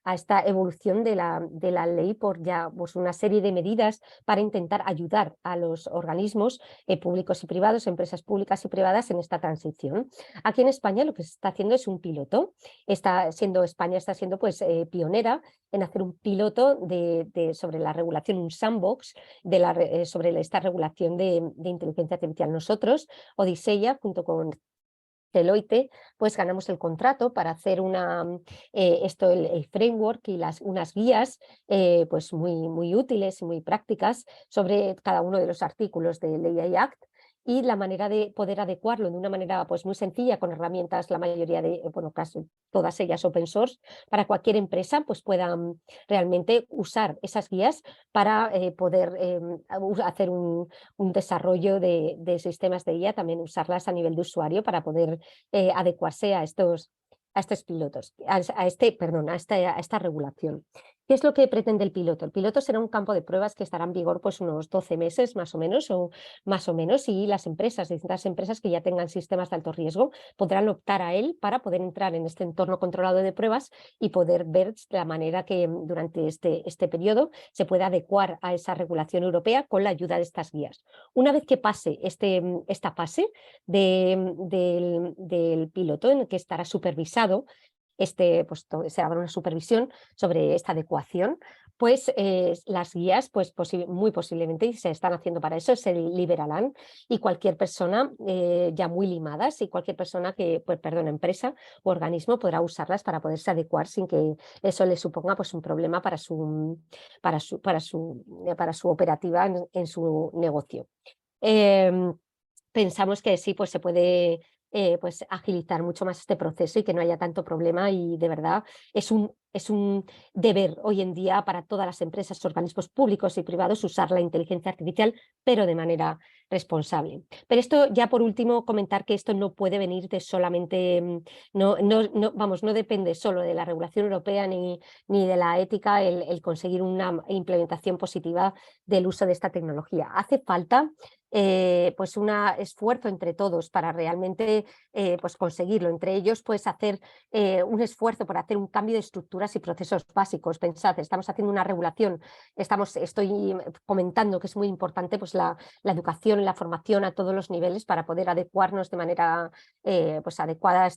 a esta evolución de la ley por ya pues, una serie de medidas para intentar ayudar a los organismos públicos y privados, empresas públicas y privadas en esta transición. Aquí en España lo que se está haciendo es un piloto. España está siendo pues, pionera en hacer un piloto sobre la regulación, un sandbox sobre esta regulación de inteligencia artificial. Nosotros, Odiseya, junto con Deloitte, pues ganamos el contrato para hacer el framework y unas guías pues muy útiles y muy prácticas sobre cada uno de los artículos del AI Act, y la manera de poder adecuarlo de una manera pues muy sencilla, con herramientas, la mayoría casi todas ellas open source, para cualquier empresa pues pueda realmente usar esas guías para poder hacer un desarrollo de sistemas de IA, también usarlas a nivel de usuario para poder adecuarse a estos pilotos, a esta regulación. ¿Qué es lo que pretende el piloto? El piloto será un campo de pruebas que estará en vigor pues unos 12 meses más o menos, y las distintas empresas que ya tengan sistemas de alto riesgo podrán optar a él para poder entrar en este entorno controlado de pruebas y poder ver la manera que durante este periodo se puede adecuar a esa regulación europea con la ayuda de estas guías. Una vez que pase esta fase del piloto, en el que estará supervisado, se habrá una supervisión sobre esta adecuación, pues las guías pues muy posiblemente, y se están haciendo para eso, se liberarán, y cualquier persona ya muy limadas, y cualquier persona empresa o organismo podrá usarlas para poderse adecuar sin que eso le suponga pues un problema para su operativa en su negocio. Pensamos que sí, pues se puede pues agilizar mucho más este proceso y que no haya tanto problema, y de verdad es un deber hoy en día para todas las empresas, organismos públicos y privados, usar la inteligencia artificial, pero de manera responsable. Pero esto, ya por último, comentar que esto no puede venir de solamente, no depende solo de la regulación europea ni de la ética el conseguir una implementación positiva del uso de esta tecnología. Hace falta pues un esfuerzo entre todos para realmente pues conseguirlo. Entre ellos, pues hacer un esfuerzo por hacer un cambio de estructuras y procesos básicos. Pensad, estamos haciendo una regulación, estoy comentando que es muy importante pues la educación y la formación a todos los niveles para poder adecuarnos de manera pues adecuada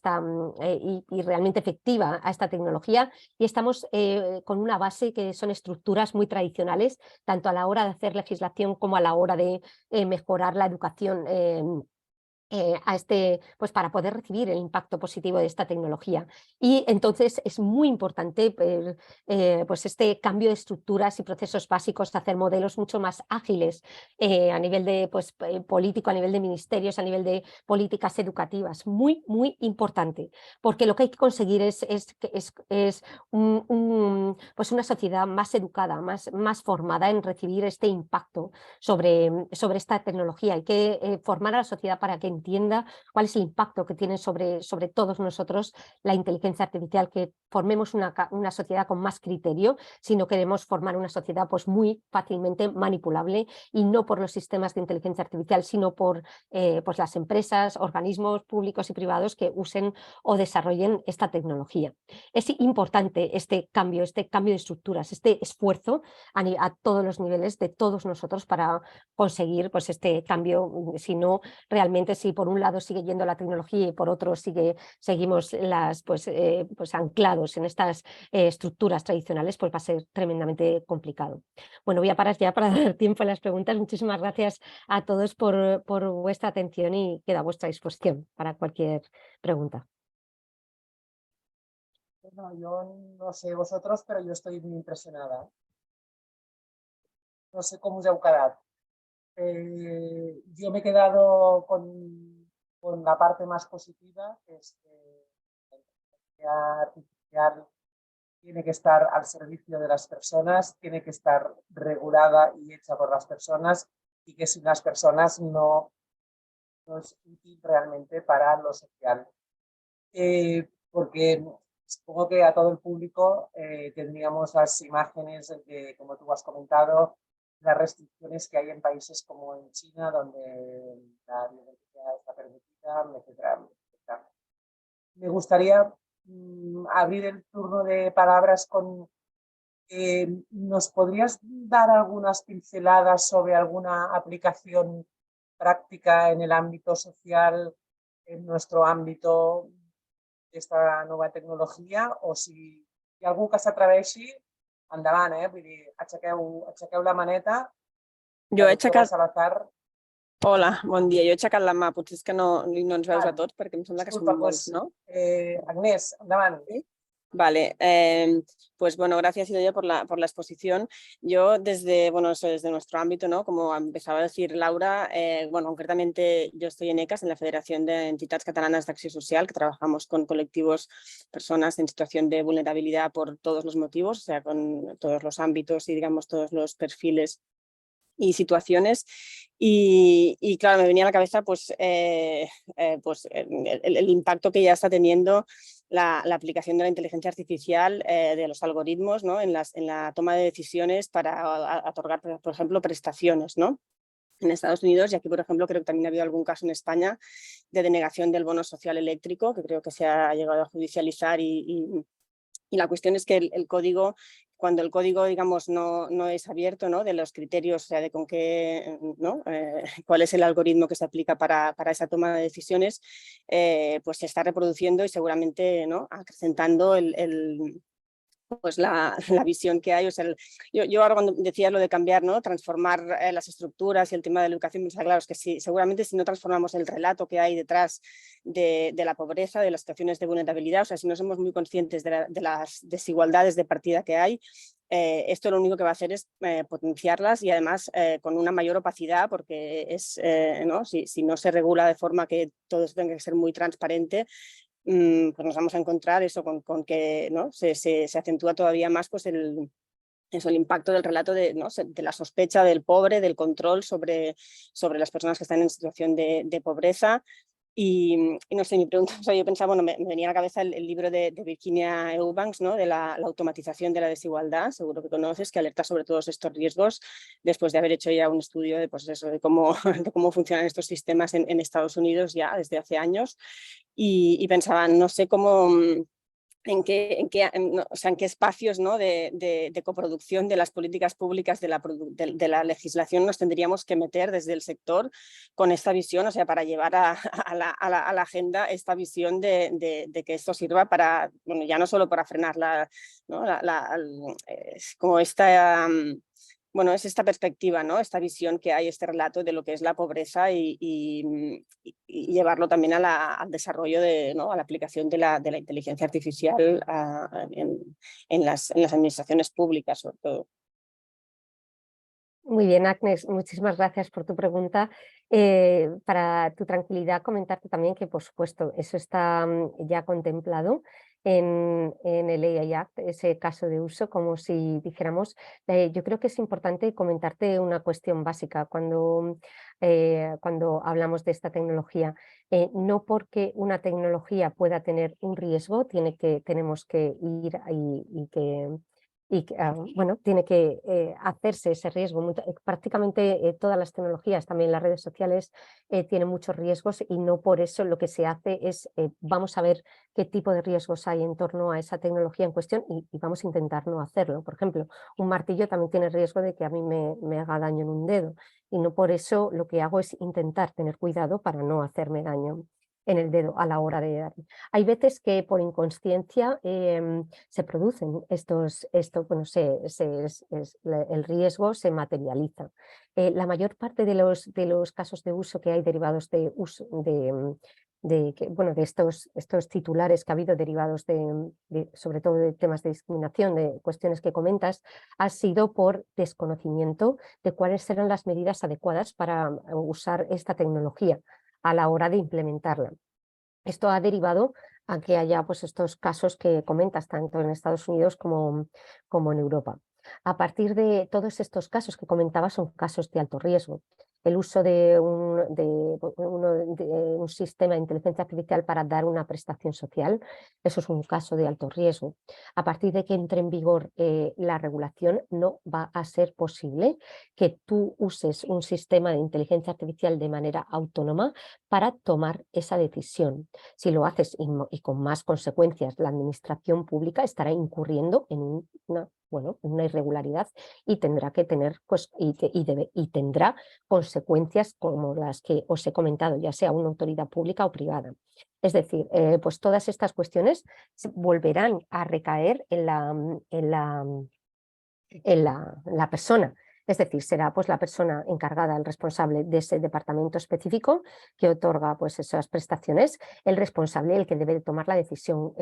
y realmente efectiva a esta tecnología, y estamos con una base que son estructuras muy tradicionales, tanto a la hora de hacer legislación como a la hora de mejorar la educación pues para poder recibir el impacto positivo de esta tecnología. Y entonces es muy importante pues este cambio de estructuras y procesos básicos, hacer modelos mucho más ágiles a nivel de político, a nivel de ministerios, a nivel de políticas educativas. Muy importante, porque lo que hay que conseguir es pues una sociedad más educada, más formada en recibir este impacto sobre esta tecnología. Hay que formar a la sociedad para que entienda cuál es el impacto que tiene sobre todos nosotros la inteligencia artificial, que formemos una sociedad con más criterio, si no queremos formar una sociedad pues muy fácilmente manipulable, y no por los sistemas de inteligencia artificial, sino por pues las empresas, organismos públicos y privados que usen o desarrollen esta tecnología. Es importante este cambio de estructuras, este esfuerzo a todos los niveles de todos nosotros para conseguir pues este cambio, si no realmente si por un lado sigue yendo la tecnología y por otro seguimos pues anclados en estas estructuras tradicionales, pues va a ser tremendamente complicado. Bueno, voy a parar ya para dar tiempo a las preguntas. Muchísimas gracias a todos por vuestra atención y queda a vuestra disposición para cualquier pregunta. Bueno, yo no sé vosotros, pero yo estoy muy impressionada. No sé cómo us heu quedat. Yo me he quedado con la parte más positiva, que es que la inteligencia artificial tiene que estar al servicio de las personas, tiene que estar regulada y hecha por las personas, y que sin las personas no es útil realmente para lo social. Porque supongo que a todo el público tendríamos las imágenes de, como tú has comentado, las restricciones que hay en países como en China, donde la violencia está permitida, etcétera, etcétera. Me gustaría abrir el turno de palabras con... ¿nos podrías dar algunas pinceladas sobre alguna aplicación práctica en el ámbito social, en nuestro ámbito, esta nova tecnologia, o si hi ha algú que s'atreveixi, endavant, vull dir, aixequeu la maneta, Jo la he doctora aixecat... Salazar. Hola, bon dia. Jo he aixecat la mà, potser és que no ens veus a Vale. tots perquè em sembla que som Disculpa, molts, pues, ¿no? Agnès, endavant. Sí. Vale, pues bueno, gracias Idoia por la exposición. Yo desde nuestro ámbito, ¿no? Como empezaba a decir Laura, bueno, concretamente yo estoy en ECAS, en la Federación de Entitats Catalanas d'Acció Social, que trabajamos con colectivos, personas en situación de vulnerabilidad por todos los motivos, o sea, con todos los ámbitos y digamos todos los perfiles y situaciones. Y claro, me venía a la cabeza pues el impacto que ya está teniendo la aplicación de la inteligencia artificial, de los algoritmos, ¿no? en la toma de decisiones para otorgar, por ejemplo, prestaciones, ¿no? En Estados Unidos, y aquí, por ejemplo, creo que también ha habido algún caso en España de denegación del bono social eléctrico, que creo que se ha llegado a judicializar y la cuestión es que el código, cuando el código, digamos, no es abierto, ¿no? De los criterios, o sea, de con qué, ¿no? Cuál es el algoritmo que se aplica para esa toma de decisiones, pues se está reproduciendo y seguramente, ¿no? Acrecentando pues la visión que hay. O sea, yo ahora cuando decía lo de cambiar, ¿no? Transformar las estructuras y el tema de la educación, pues, claro, es que seguramente si no transformamos el relato que hay detrás de la pobreza, de las situaciones de vulnerabilidad, o sea, si no somos muy conscientes de las desigualdades de partida que hay, esto lo único que va a hacer es potenciarlas, y además con una mayor opacidad, porque ¿no? Si no se regula de forma que todo esto tenga que ser muy transparente, pues nos vamos a encontrar eso con que, ¿no? se acentúa todavía más pues el impacto del relato de la sospecha del pobre, del control sobre las personas que están en situación de pobreza. Y no sé, mi pregunta, o sea, yo pensaba, bueno, me venía a la cabeza el libro de Virginia Eubanks, ¿no? De la automatización de la desigualdad, seguro que conoces, que alerta sobre todos estos riesgos después de haber hecho ya un estudio de, pues eso, de cómo funcionan estos sistemas en Estados Unidos ya desde hace años. Y pensaba, no sé cómo... en qué espacios, ¿no? de coproducción de las políticas públicas de la legislación nos tendríamos que meter desde el sector con esta visión, o sea, para llevar a la agenda esta visión de que esto sirva para, bueno, ya no solo para frenar ¿no? como esta... Bueno, es esta perspectiva, ¿no? Esta visión que hay, este relato de lo que es la pobreza y llevarlo también al desarrollo ¿no? a la aplicación de la inteligencia artificial en las administraciones públicas, sobre todo. Muy bien, Agnes, muchísimas gracias por tu pregunta. Para tu tranquilidad, comentarte también que, por supuesto, eso está ya contemplado en el AI Act, ese caso de uso, como si dijéramos. Yo creo que es importante comentarte una cuestión básica cuando hablamos de esta tecnología. No porque una tecnología pueda tener un riesgo, tenemos que ir y que y que, bueno, tiene que hacerse ese riesgo. Prácticamente todas las tecnologías, también las redes sociales, tienen muchos riesgos y no por eso lo que se hace es vamos a ver qué tipo de riesgos hay en torno a esa tecnología en cuestión y vamos a intentar no hacerlo. Por ejemplo, un martillo también tiene riesgo de que a mí me haga daño en un dedo y no por eso lo que hago es intentar tener cuidado para no hacerme daño en el dedo a la hora de dar. Hay veces que por inconsciencia se producen bueno, el riesgo se materializa. La mayor parte de los casos de uso que hay derivados de uso bueno, de estos titulares que ha habido derivados sobre todo de temas de discriminación, de cuestiones que comentas, ha sido por desconocimiento de cuáles serán las medidas adecuadas para usar esta tecnología a la hora de implementarla. Esto ha derivado a que haya pues, estos casos que comentas tanto en Estados Unidos como en Europa. A partir de todos estos casos que comentaba son casos de alto riesgo. El uso de un sistema de inteligencia artificial para dar una prestación social, eso es un caso de alto riesgo. A partir de que entre en vigor la regulación, no va a ser posible que tú uses un sistema de inteligencia artificial de manera autónoma para tomar esa decisión. Si lo haces y con más consecuencias, la administración pública estará incurriendo en una irregularidad y tendrá que tener pues, y tendrá consecuencias como las que os he comentado, ya sea una autoridad pública o privada. Es decir, pues todas estas cuestiones volverán a recaer en la persona. Es decir, será pues, la persona encargada, el responsable de ese departamento específico que otorga pues, esas prestaciones, el responsable, el que debe tomar la decisión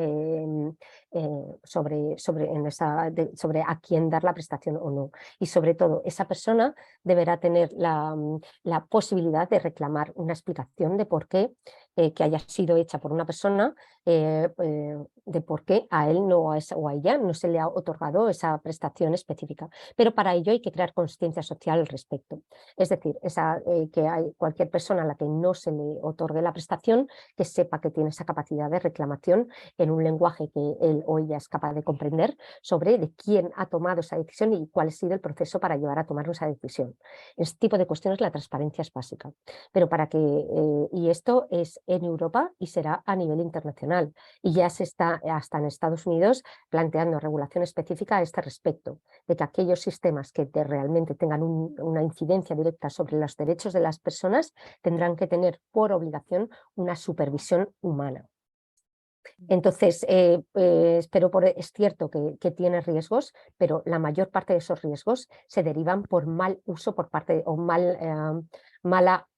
sobre a quién dar la prestación o no. Y sobre todo, esa persona deberá tener la posibilidad de reclamar una explicación de por qué que haya sido hecha por una persona, de por qué a él o a ella no se le ha otorgado esa prestación específica. Pero para ello hay que crear conciencia social al respecto. Es decir, que hay cualquier persona a la que no se le otorgue la prestación, que sepa que tiene esa capacidad de reclamación en un lenguaje que él o ella es capaz de comprender sobre de quién ha tomado esa decisión y cuál ha sido el proceso para llevar a tomar esa decisión. Este tipo de cuestiones la transparencia es básica. Pero y esto es en Europa y será a nivel internacional. Y ya se está hasta en Estados Unidos planteando regulación específica a este respecto, de que aquellos sistemas que realmente tengan una incidencia directa sobre los derechos de las personas tendrán que tener por obligación una supervisión humana. Entonces, es cierto que tiene riesgos, pero la mayor parte de esos riesgos se derivan por mal uso por parte o mala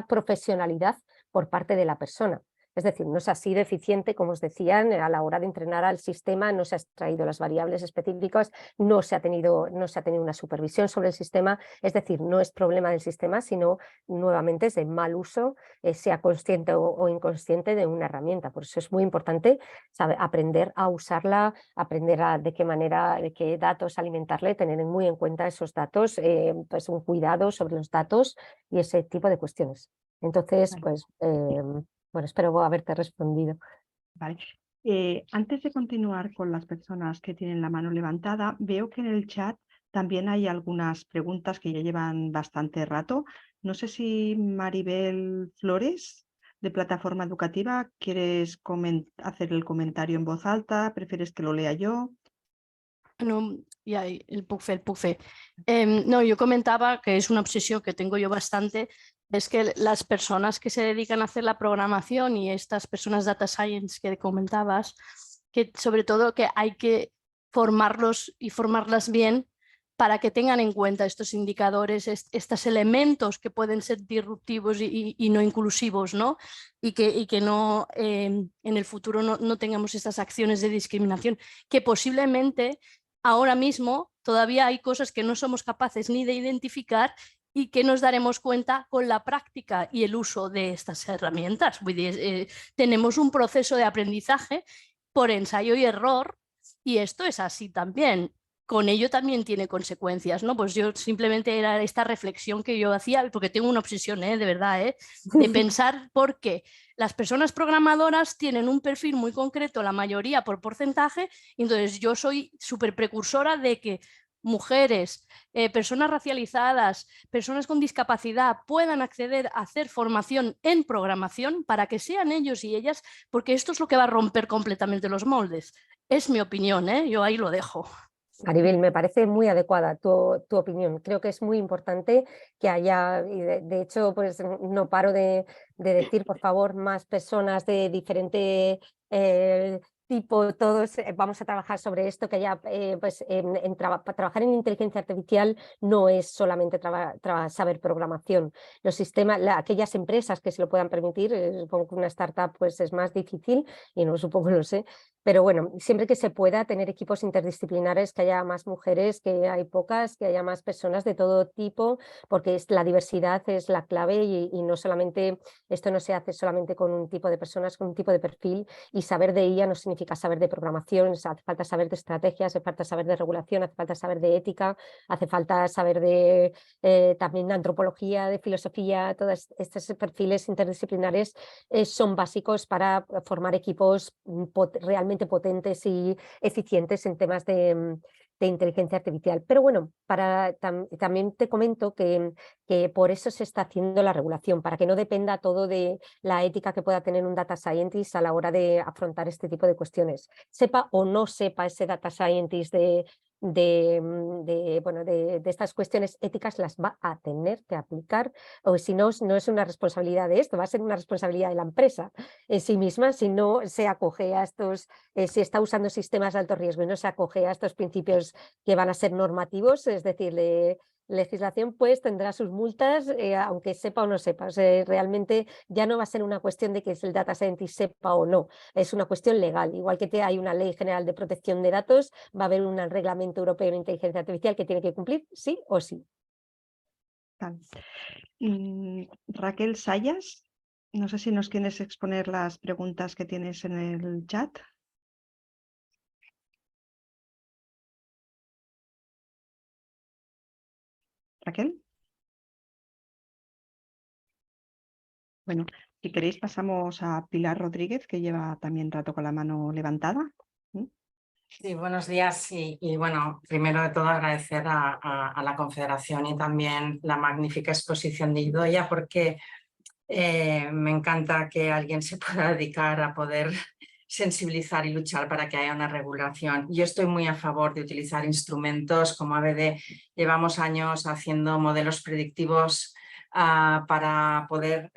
profesionalidad por parte de la persona. Es decir, no se ha sido eficiente, como os decían, a la hora de entrenar al sistema, no se han extraído las variables específicas, no se ha tenido una supervisión sobre el sistema, es decir, no es problema del sistema, sino nuevamente es de mal uso, sea consciente o inconsciente de una herramienta. Por eso es muy importante aprender a usarla, aprender de qué manera, de qué datos alimentarle, tener muy en cuenta esos datos, pues un cuidado sobre los datos y ese tipo de cuestiones. Entonces, pues... bueno, espero haberte respondido. Vale. Antes de continuar con las personas que tienen la mano levantada, veo que en el chat también hay algunas preguntas que ya llevan bastante rato. No sé si Maribel Flores, de Plataforma Educativa, ¿quieres hacer el comentario en voz alta? ¿Prefieres que lo lea yo? No, ja, el puc fer. No, yo comentaba que es una obsesión que tengo yo bastante, es que las personas que se dedican a hacer la programación y estas personas data science que comentabas, que sobre todo que hay que formarlos y formarlas bien para que tengan en cuenta estos indicadores, estos elementos que pueden ser disruptivos y no inclusivos, ¿no? Y que no, en el futuro no tengamos estas acciones de discriminación que posiblemente ahora mismo todavía hay cosas que no somos capaces ni de identificar y que nos daremos cuenta con la práctica y el uso de estas herramientas. Tenemos un proceso de aprendizaje por ensayo y error y esto es así también. con ello también tiene consecuencias, ¿no? Pues yo simplemente era esta reflexión que yo hacía, porque tengo una obsesión, de verdad, de pensar por qué las personas programadoras tienen un perfil muy concreto, la mayoría por porcentaje, y entonces yo soy súper precursora de que mujeres, personas racializadas, personas con discapacidad puedan acceder a hacer formación en programación para que sean ellos y ellas, porque esto es lo que va a romper completamente los moldes. Es mi opinión, yo ahí lo dejo. Maribel, me parece muy adecuada tu opinión. Creo que es muy importante que haya, y de hecho, pues no paro de decir, por favor, más personas de diferente tipo, todos vamos a trabajar sobre esto, que haya, pues, trabajar en inteligencia artificial no es solamente saber programación. Los sistemas, aquellas empresas que se lo puedan permitir, supongo que una startup pues, es más difícil, y no supongo, lo sé, pero bueno, siempre que se pueda tener equipos interdisciplinares, que haya más mujeres, que hay pocas, que haya más personas de todo tipo, porque la diversidad es la clave y no solamente, esto no se hace solamente con un tipo de personas, con un tipo de perfil, y saber de ella no significa saber de programación, hace falta saber de estrategias, hace falta saber de regulación, hace falta saber de ética, hace falta saber de también antropología, de filosofía, todos estos perfiles interdisciplinares son básicos para formar equipos realmente potentes y eficientes en temas de inteligencia artificial. Pero bueno, también te comento que por eso se está haciendo la regulación, para que no dependa todo de la ética que pueda tener un data scientist a la hora de afrontar este tipo de cuestiones. Sepa o no sepa ese data scientist de estas cuestiones éticas, las va a tener que aplicar, o si no, no es una responsabilidad de esto, va a ser una responsabilidad de la empresa en sí misma si no se acoge a estos, si está usando sistemas de alto riesgo y no se acoge a estos principios que van a ser normativos, es decir, legislación, pues tendrá sus multas, aunque sepa o no sepa. O sea, realmente ya no va a ser una cuestión de que el data scientist sepa o no, es una cuestión legal. Igual que hay una ley general de protección de datos, va a haber un reglamento europeo de inteligencia artificial que tiene que cumplir sí o sí. Raquel Sayas, no sé si nos quieres exponer las preguntas que tienes en el chat. Raquel. Bueno, si queréis pasamos a Pilar Rodríguez, que lleva también rato con la mano levantada. Sí, buenos días y bueno, primero de todo agradecer a la Confederación y también la magnífica exposición de Idoia, porque me encanta que alguien se pueda dedicar a poder sensibilizar y luchar para que haya una regulación. Yo estoy muy a favor de utilizar instrumentos como ABD. Llevamos años haciendo modelos predictivos para poder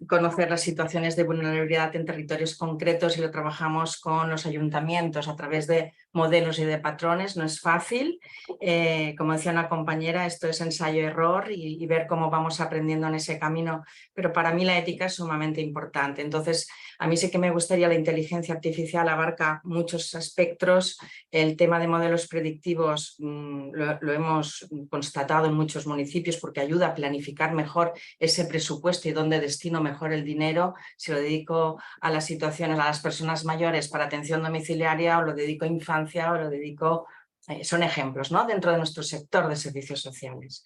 conocer las situaciones de vulnerabilidad en territorios concretos, y lo trabajamos con los ayuntamientos a través de modelos y de patrones. No es fácil, como decía una compañera, esto es ensayo-error y ver cómo vamos aprendiendo en ese camino, pero para mí la ética es sumamente importante. Entonces, a mí sí que me gustaría, la inteligencia artificial abarca muchos espectros. El tema de modelos predictivos lo hemos constatado en muchos municipios, porque ayuda a planificar mejor ese presupuesto y dónde destino mejor el dinero, si lo dedico a las situaciones, a las personas mayores para atención domiciliaria, o lo dedico a infancia, o lo dedico... son ejemplos, ¿no?, dentro de nuestro sector de servicios sociales,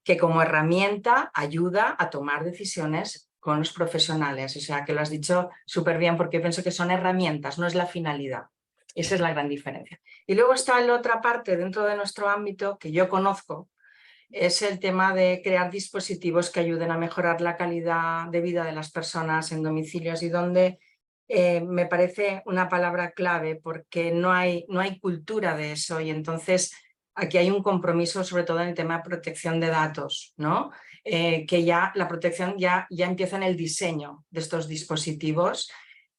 que como herramienta ayuda a tomar decisiones con los profesionales. O sea, que lo has dicho súper bien, porque pienso que son herramientas, no es la finalidad. Esa es la gran diferencia. Y luego está la otra parte dentro de nuestro ámbito que yo conozco, es el tema de crear dispositivos que ayuden a mejorar la calidad de vida de las personas en domicilios, y donde me parece una palabra clave, porque no hay cultura de eso, y entonces aquí hay un compromiso sobre todo en el tema de protección de datos, ¿no? Que ya la protección ya empieza en el diseño de estos dispositivos,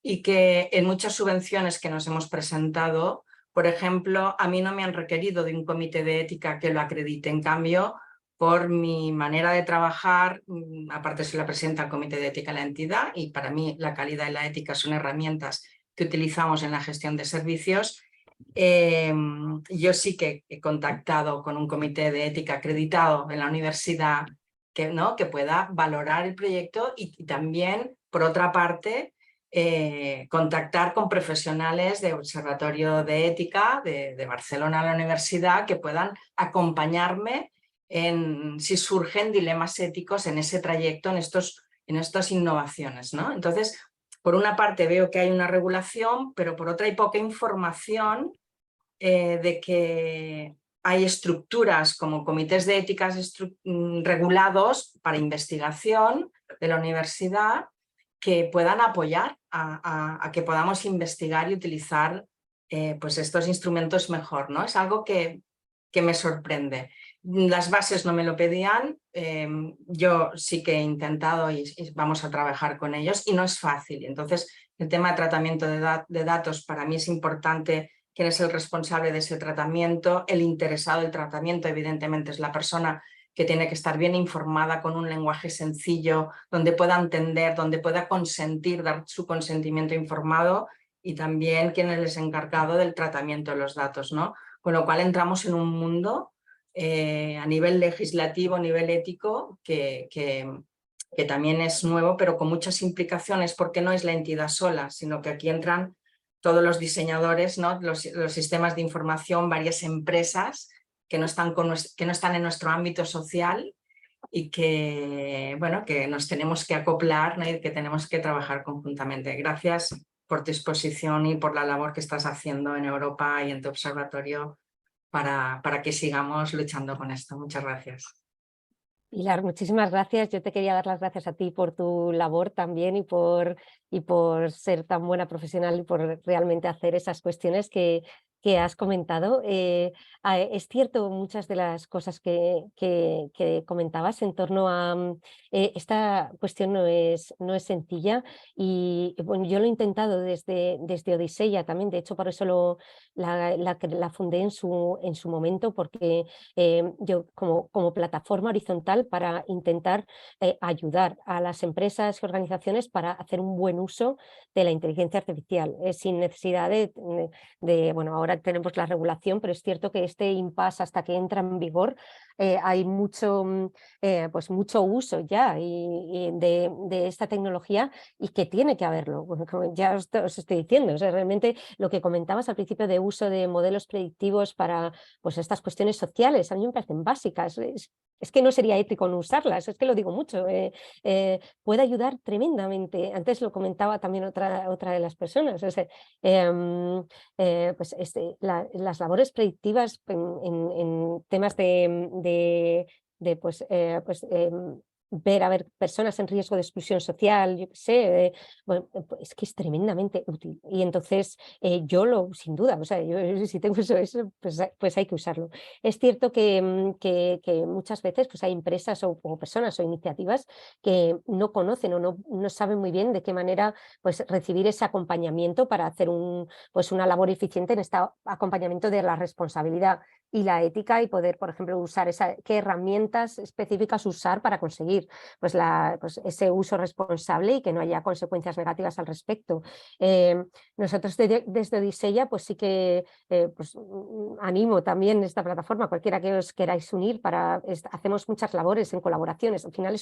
y que en muchas subvenciones que nos hemos presentado, por ejemplo, a mí no me han requerido de un comité de ética que lo acredite. En cambio, por mi manera de trabajar, aparte soy la presidenta del comité de ética de la entidad, y para mí la calidad y la ética son herramientas que utilizamos en la gestión de servicios. Yo sí que he contactado con un comité de ética acreditado en la universidad que pueda valorar el proyecto, y también, por otra parte, contactar con profesionales de Observatorio de Ética de Barcelona, la universidad, que puedan acompañarme si surgen dilemas éticos en ese trayecto, en estas innovaciones, ¿no? Entonces, por una parte veo que hay una regulación, pero por otra hay poca información de que hay estructuras como comités de éticas regulados para investigación de la universidad que puedan apoyar a que podamos investigar y utilizar pues estos instrumentos mejor, ¿no? Es algo que me sorprende. Las bases no me lo pedían, yo sí que he intentado y vamos a trabajar con ellos y no es fácil. Entonces, el tema de tratamiento de datos para mí es importante. Quién es el responsable de ese tratamiento, el interesado del tratamiento, evidentemente es la persona que tiene que estar bien informada con un lenguaje sencillo, donde pueda entender, donde pueda consentir, dar su consentimiento informado, y también quién es el encargado del tratamiento de los datos, ¿no? Con lo cual entramos en un mundo a nivel legislativo, a nivel ético, que también es nuevo, pero con muchas implicaciones, porque no es la entidad sola, sino que aquí entran todos los diseñadores, ¿no? Los sistemas de información, varias empresas que no están en nuestro ámbito social y que, bueno, que nos tenemos que acoplar, ¿no? Y que tenemos que trabajar conjuntamente. Gracias por tu exposición y por la labor que estás haciendo en Europa y en tu observatorio para que sigamos luchando con esto. Muchas gracias. Pilar, muchísimas gracias. Yo te quería dar las gracias a ti por tu labor también y por ser tan buena profesional y por realmente hacer esas cuestiones que has comentado. Es cierto muchas de las cosas que comentabas en torno a esta cuestión no es sencilla y bueno, yo lo he intentado desde Odiseya también. De hecho, por eso la fundé en su momento, porque yo como plataforma horizontal para intentar ayudar a las empresas y organizaciones para hacer un buen uso de la inteligencia artificial, sin necesidad bueno, ahora tenemos la regulación, pero es cierto que este impasse hasta que entra en vigor hay mucho uso ya de esta tecnología, y que tiene que haberlo. Bueno, como ya os estoy diciendo, o sea, realmente lo que comentabas al principio de uso de modelos predictivos para pues estas cuestiones sociales, a mí me parecen básicas. Es que no sería ético no usarlas, es que lo digo mucho. Puede ayudar tremendamente. Antes lo comentaba también otra de las personas. O sea, pues las labores predictivas en temas de ver a personas en riesgo de exclusión social, yo qué sé, bueno, es que es tremendamente útil. Y entonces yo sin duda, o sea, yo si tengo eso pues hay que usarlo. Es cierto que muchas veces pues hay empresas o personas o iniciativas que no conocen o no saben muy bien de qué manera pues recibir ese acompañamiento para hacer una labor eficiente en este acompañamiento de la responsabilidad y la ética, y poder, por ejemplo, usar qué herramientas específicas usar para conseguir pues ese uso responsable y que no haya consecuencias negativas al respecto. Nosotros desde Odiseya pues sí que animo también esta plataforma, cualquiera que os queráis unir, hacemos muchas labores en colaboraciones. Al final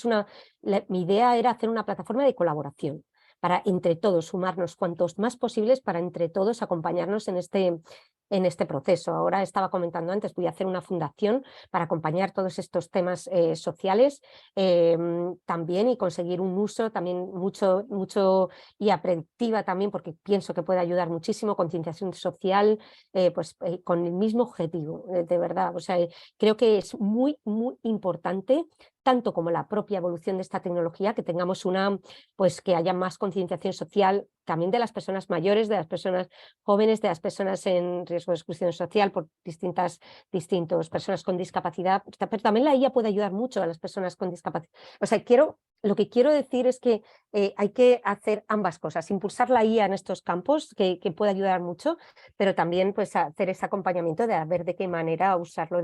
mi idea era hacer una plataforma de colaboración para entre todos sumarnos cuantos más posibles, para entre todos acompañarnos en este proceso. Ahora estaba comentando antes, voy a hacer una fundación para acompañar todos estos temas sociales también, y conseguir un uso también mucho y predictiva también, porque pienso que puede ayudar muchísimo, concienciación social, con el mismo objetivo, de verdad. O sea, creo que es muy importante, tanto como la propia evolución de esta tecnología, que tengamos que haya más concienciación social también de las personas mayores, de las personas jóvenes, de las personas en riesgo de exclusión social por distintas personas con discapacidad, pero también la IA puede ayudar mucho a las personas con discapacidad. O sea, lo que quiero decir es que hay que hacer ambas cosas, impulsar la IA en estos campos, que puede ayudar mucho, pero también pues hacer ese acompañamiento de ver de qué manera usarlo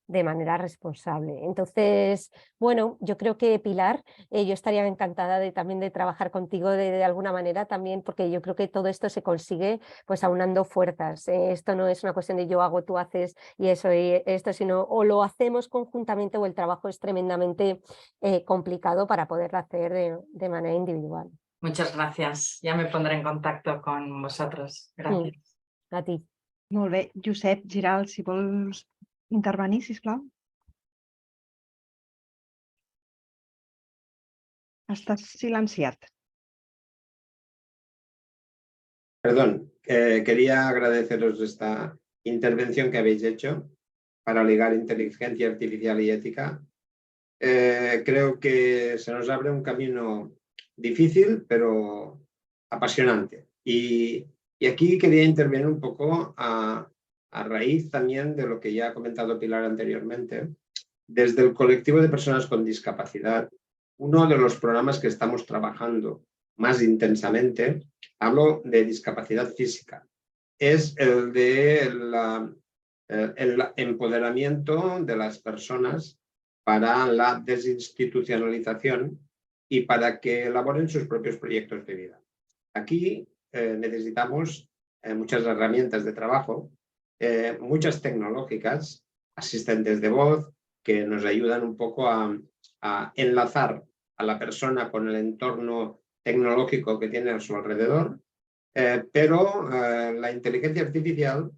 de manera responsable. Entonces, bueno, yo creo que Pilar, yo estaría encantada también de trabajar contigo de alguna manera también, porque yo creo que todo esto se consigue pues aunando fuerzas. Esto no es una cuestión de yo hago, tú haces y eso y esto, sino o lo hacemos conjuntamente o el trabajo es tremendamente complicado para poderlo hacer de manera individual. Muchas gracias. Ya me pondré en contacto con vosotros. Gracias. A ti. Molt bé. Josep Giral, si vols intervenir, sisplau. Estàs silenciat. Perdón, quería agradeceros esta intervención que habéis hecho para ligar inteligencia artificial y ética. Creo que se nos abre un camino difícil, pero apasionante. Y aquí quería intervenir un poco a raíz también de lo que ya ha comentado Pilar anteriormente. Desde el colectivo de personas con discapacidad, uno de los programas que estamos trabajando más intensamente, hablo de discapacidad física, es el de el empoderamiento de las personas para la desinstitucionalización y para que elaboren sus propios proyectos de vida. Aquí necesitamos muchas herramientas de trabajo, muchas tecnológicas, asistentes de voz, que nos ayudan un poco a enlazar a la persona con el entorno tecnológico que tiene a su alrededor, pero la inteligencia artificial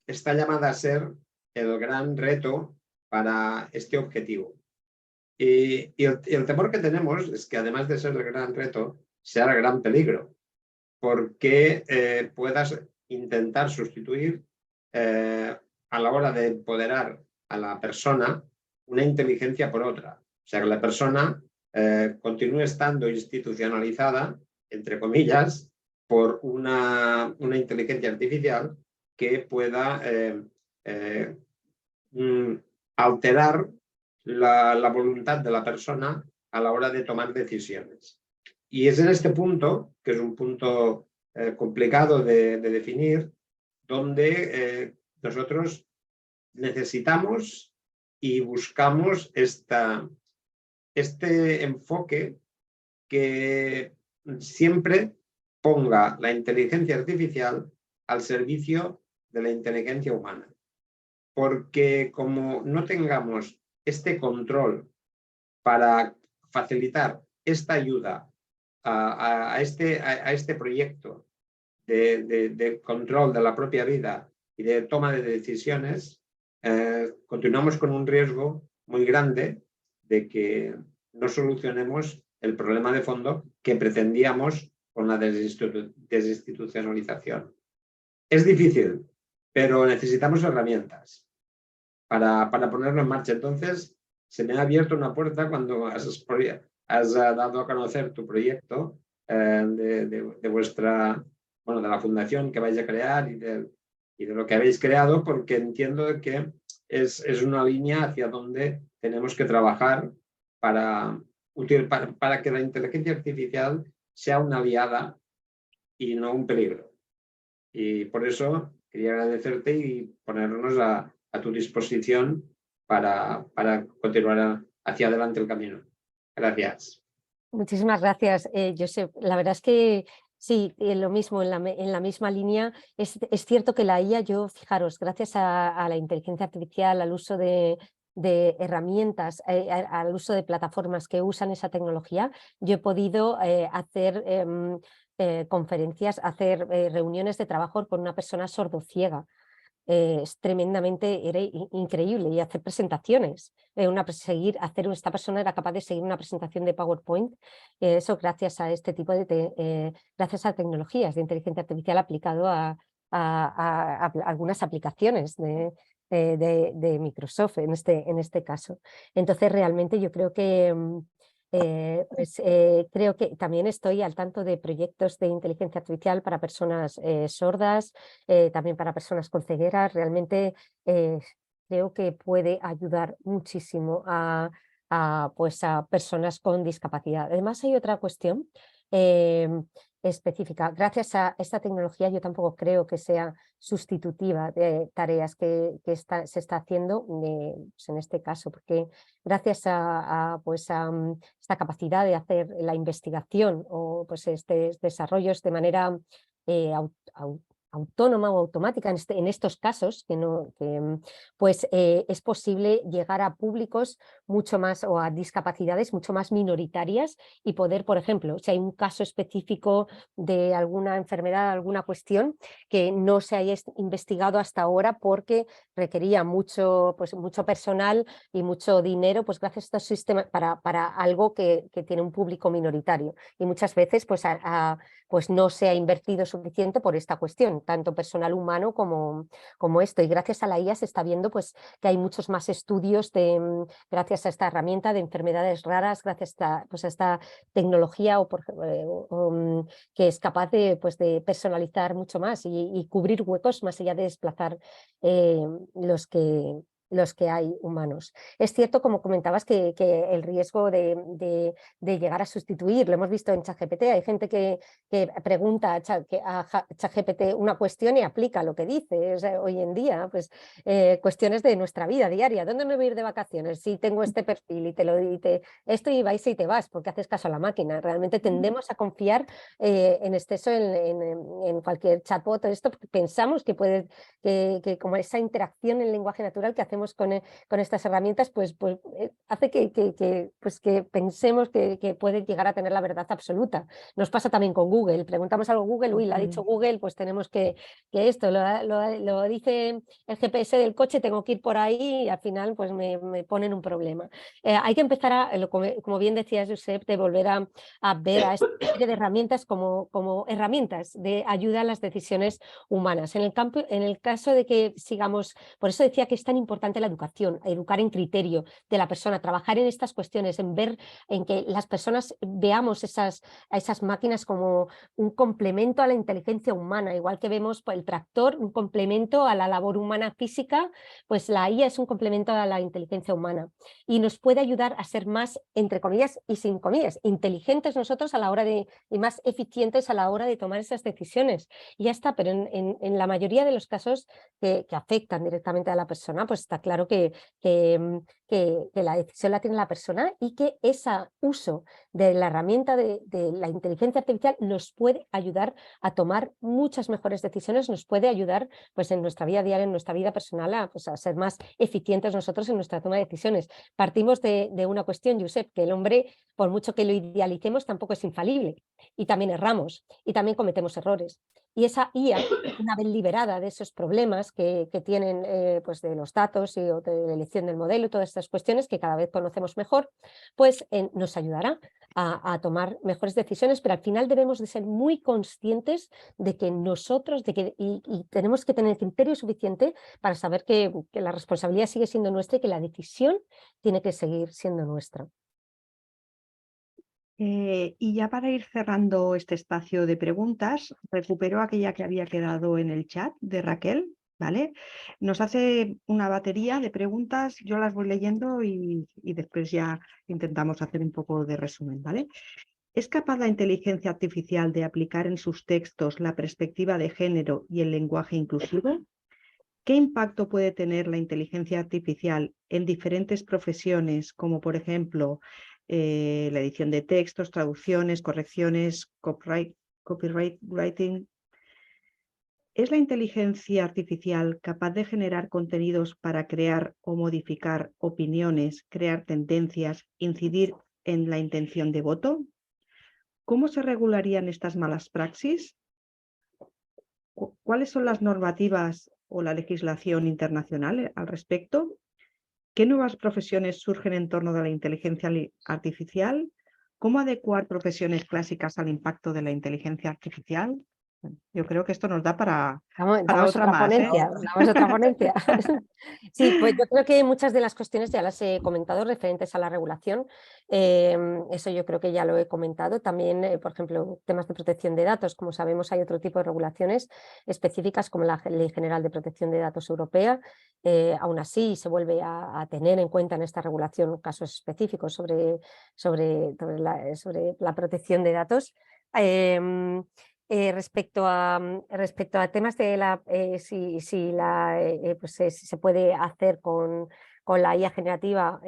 está llamada a ser el gran reto para este objetivo. Y el temor que tenemos es que además de ser el gran reto, sea el gran peligro, porque puedas intentar sustituir a la hora de empoderar a la persona una inteligencia por otra. O sea, que la persona continúe estando institucionalizada, entre comillas, por una inteligencia artificial que pueda alterar la voluntad de la persona a la hora de tomar decisiones. Y es en este punto, que es un punto complicado de definir, donde nosotros necesitamos y buscamos este enfoque que siempre ponga la inteligencia artificial al servicio de la inteligencia humana. Porque como no tengamos este control para facilitar esta ayuda a este proyecto de control de la propia vida y de toma de decisiones, continuamos con un riesgo muy grande de que no solucionemos el problema de fondo que pretendíamos con la desinstitucionalización. Es difícil, pero necesitamos herramientas para ponerlo en marcha. Entonces, se me ha abierto una puerta cuando has dado a conocer tu proyecto de vuestra, bueno, de la fundación que vais a crear y de lo que habéis creado, porque entiendo que es una línea hacia donde tenemos que trabajar para que la inteligencia artificial sea una aliada y no un peligro. Y por eso quería agradecerte y ponernos a tu disposición para continuar hacia adelante el camino. Gracias. Muchísimas gracias, Josep. La verdad es que sí, lo mismo, en la misma línea. Es cierto que la IA, fijaros, gracias a la inteligencia artificial, al uso de herramientas, al uso de plataformas que usan esa tecnología, yo he podido hacer conferencias, hacer reuniones de trabajo con una persona sordociega. Es tremendamente, era increíble, y hacer presentaciones, esta persona era capaz de seguir una presentación de PowerPoint, eso gracias a este tipo gracias a tecnologías de inteligencia artificial aplicado a algunas aplicaciones de Microsoft en este caso. Entonces realmente yo creo que creo que también estoy al tanto de proyectos de inteligencia artificial para personas sordas, también para personas con ceguera. Realmente creo que puede ayudar muchísimo a personas con discapacidad. Además hay otra cuestión específica. Gracias a esta tecnología yo tampoco creo que sea sustitutiva de tareas que se está haciendo en este caso, porque gracias a esta capacidad de hacer la investigación o desarrollos de manera autónoma o automática en estos casos, pues es posible llegar a públicos mucho más o a discapacidades mucho más minoritarias y poder, por ejemplo, si hay un caso específico de alguna enfermedad, alguna cuestión que no se haya investigado hasta ahora porque requería mucho personal y mucho dinero, pues gracias a estos sistemas para algo que tiene un público minoritario y muchas veces pues no se ha invertido suficiente por esta cuestión, tanto personal humano como esto, y gracias a la IA se está viendo pues que hay muchos más estudios gracias a esta herramienta de enfermedades raras, gracias a esta tecnología que es capaz de personalizar mucho más y cubrir huecos más allá de desplazar los que hay humanos. Es cierto, como comentabas, que el riesgo de llegar a sustituir, lo hemos visto en ChatGPT, hay gente que pregunta a ChatGPT una cuestión y aplica lo que dice. O sea, hoy en día, pues cuestiones de nuestra vida diaria. ¿Dónde me voy a ir de vacaciones? Si tengo este perfil y te lo dice esto y vais y te vas, porque haces caso a la máquina. Realmente tendemos a confiar en exceso en cualquier chatbot o esto, porque pensamos que puede, como esa interacción en lenguaje natural que hacemos con estas herramientas, pues hace que pensemos que puede llegar a tener la verdad absoluta. Nos pasa también con Google, preguntamos algo a Google, uy, lo ha dicho Google, pues tenemos que esto, lo dice el GPS del coche, tengo que ir por ahí y al final pues me ponen un problema. Hay que empezar como bien decías, Josep, de volver a ver a esta serie de herramientas como herramientas de ayuda a las decisiones humanas. En el caso de que sigamos, por eso decía que es tan importante la educación, educar en criterio de la persona, trabajar en estas cuestiones, en ver en que las personas veamos a esas máquinas como un complemento a la inteligencia humana, igual que vemos el tractor, un complemento a la labor humana física, pues la IA es un complemento a la inteligencia humana y nos puede ayudar a ser más, entre comillas y sin comillas, inteligentes nosotros y más eficientes a la hora de tomar esas decisiones. Y ya está, pero en la mayoría de los casos que afectan directamente a la persona, pues está claro que la decisión la tiene la persona y que ese uso de la herramienta de la inteligencia artificial nos puede ayudar a tomar muchas mejores decisiones, nos puede ayudar pues en nuestra vida diaria, en nuestra vida personal, a ser más eficientes nosotros en nuestra toma de decisiones. Partimos de una cuestión, Josep, que el hombre, por mucho que lo idealicemos, tampoco es infalible y también erramos y también cometemos errores. Y esa IA, una vez liberada de esos problemas que tienen pues de los datos y de la elección del modelo y todas estas cuestiones que cada vez conocemos mejor, pues nos ayudará a tomar mejores decisiones, pero al final debemos de ser muy conscientes de que nosotros, y tenemos que tener criterio suficiente para saber que la responsabilidad sigue siendo nuestra y que la decisión tiene que seguir siendo nuestra. Y ya para ir cerrando este espacio de preguntas, recupero aquella que había quedado en el chat de Raquel, ¿vale? Nos hace una batería de preguntas, yo las voy leyendo y después ya intentamos hacer un poco de resumen, ¿vale? ¿Es capaz la inteligencia artificial de aplicar en sus textos la perspectiva de género y el lenguaje inclusivo? ¿Qué impacto puede tener la inteligencia artificial en diferentes profesiones, como por ejemplo la edición de textos, traducciones, correcciones, copywriting? ¿Es la inteligencia artificial capaz de generar contenidos para crear o modificar opiniones, crear tendencias, incidir en la intención de voto? ¿Cómo se regularían estas malas praxis? ¿Cuáles son las normativas o la legislación internacional al respecto? ¿Qué nuevas profesiones surgen en torno de la inteligencia artificial? ¿Cómo adecuar profesiones clásicas al impacto de la inteligencia artificial? Yo creo que esto nos da para otra más. Ponencia, damos otra ponencia. Sí, pues yo creo que muchas de las cuestiones ya las he comentado referentes a la regulación. Eso yo creo que ya lo he comentado. También, por ejemplo, temas de protección de datos. Como sabemos, hay otro tipo de regulaciones específicas como la Ley General de Protección de Datos Europea. Aún así, se vuelve a tener en cuenta en esta regulación casos específicos sobre la protección de datos. Respecto a temas de si se puede hacer con la IA generativa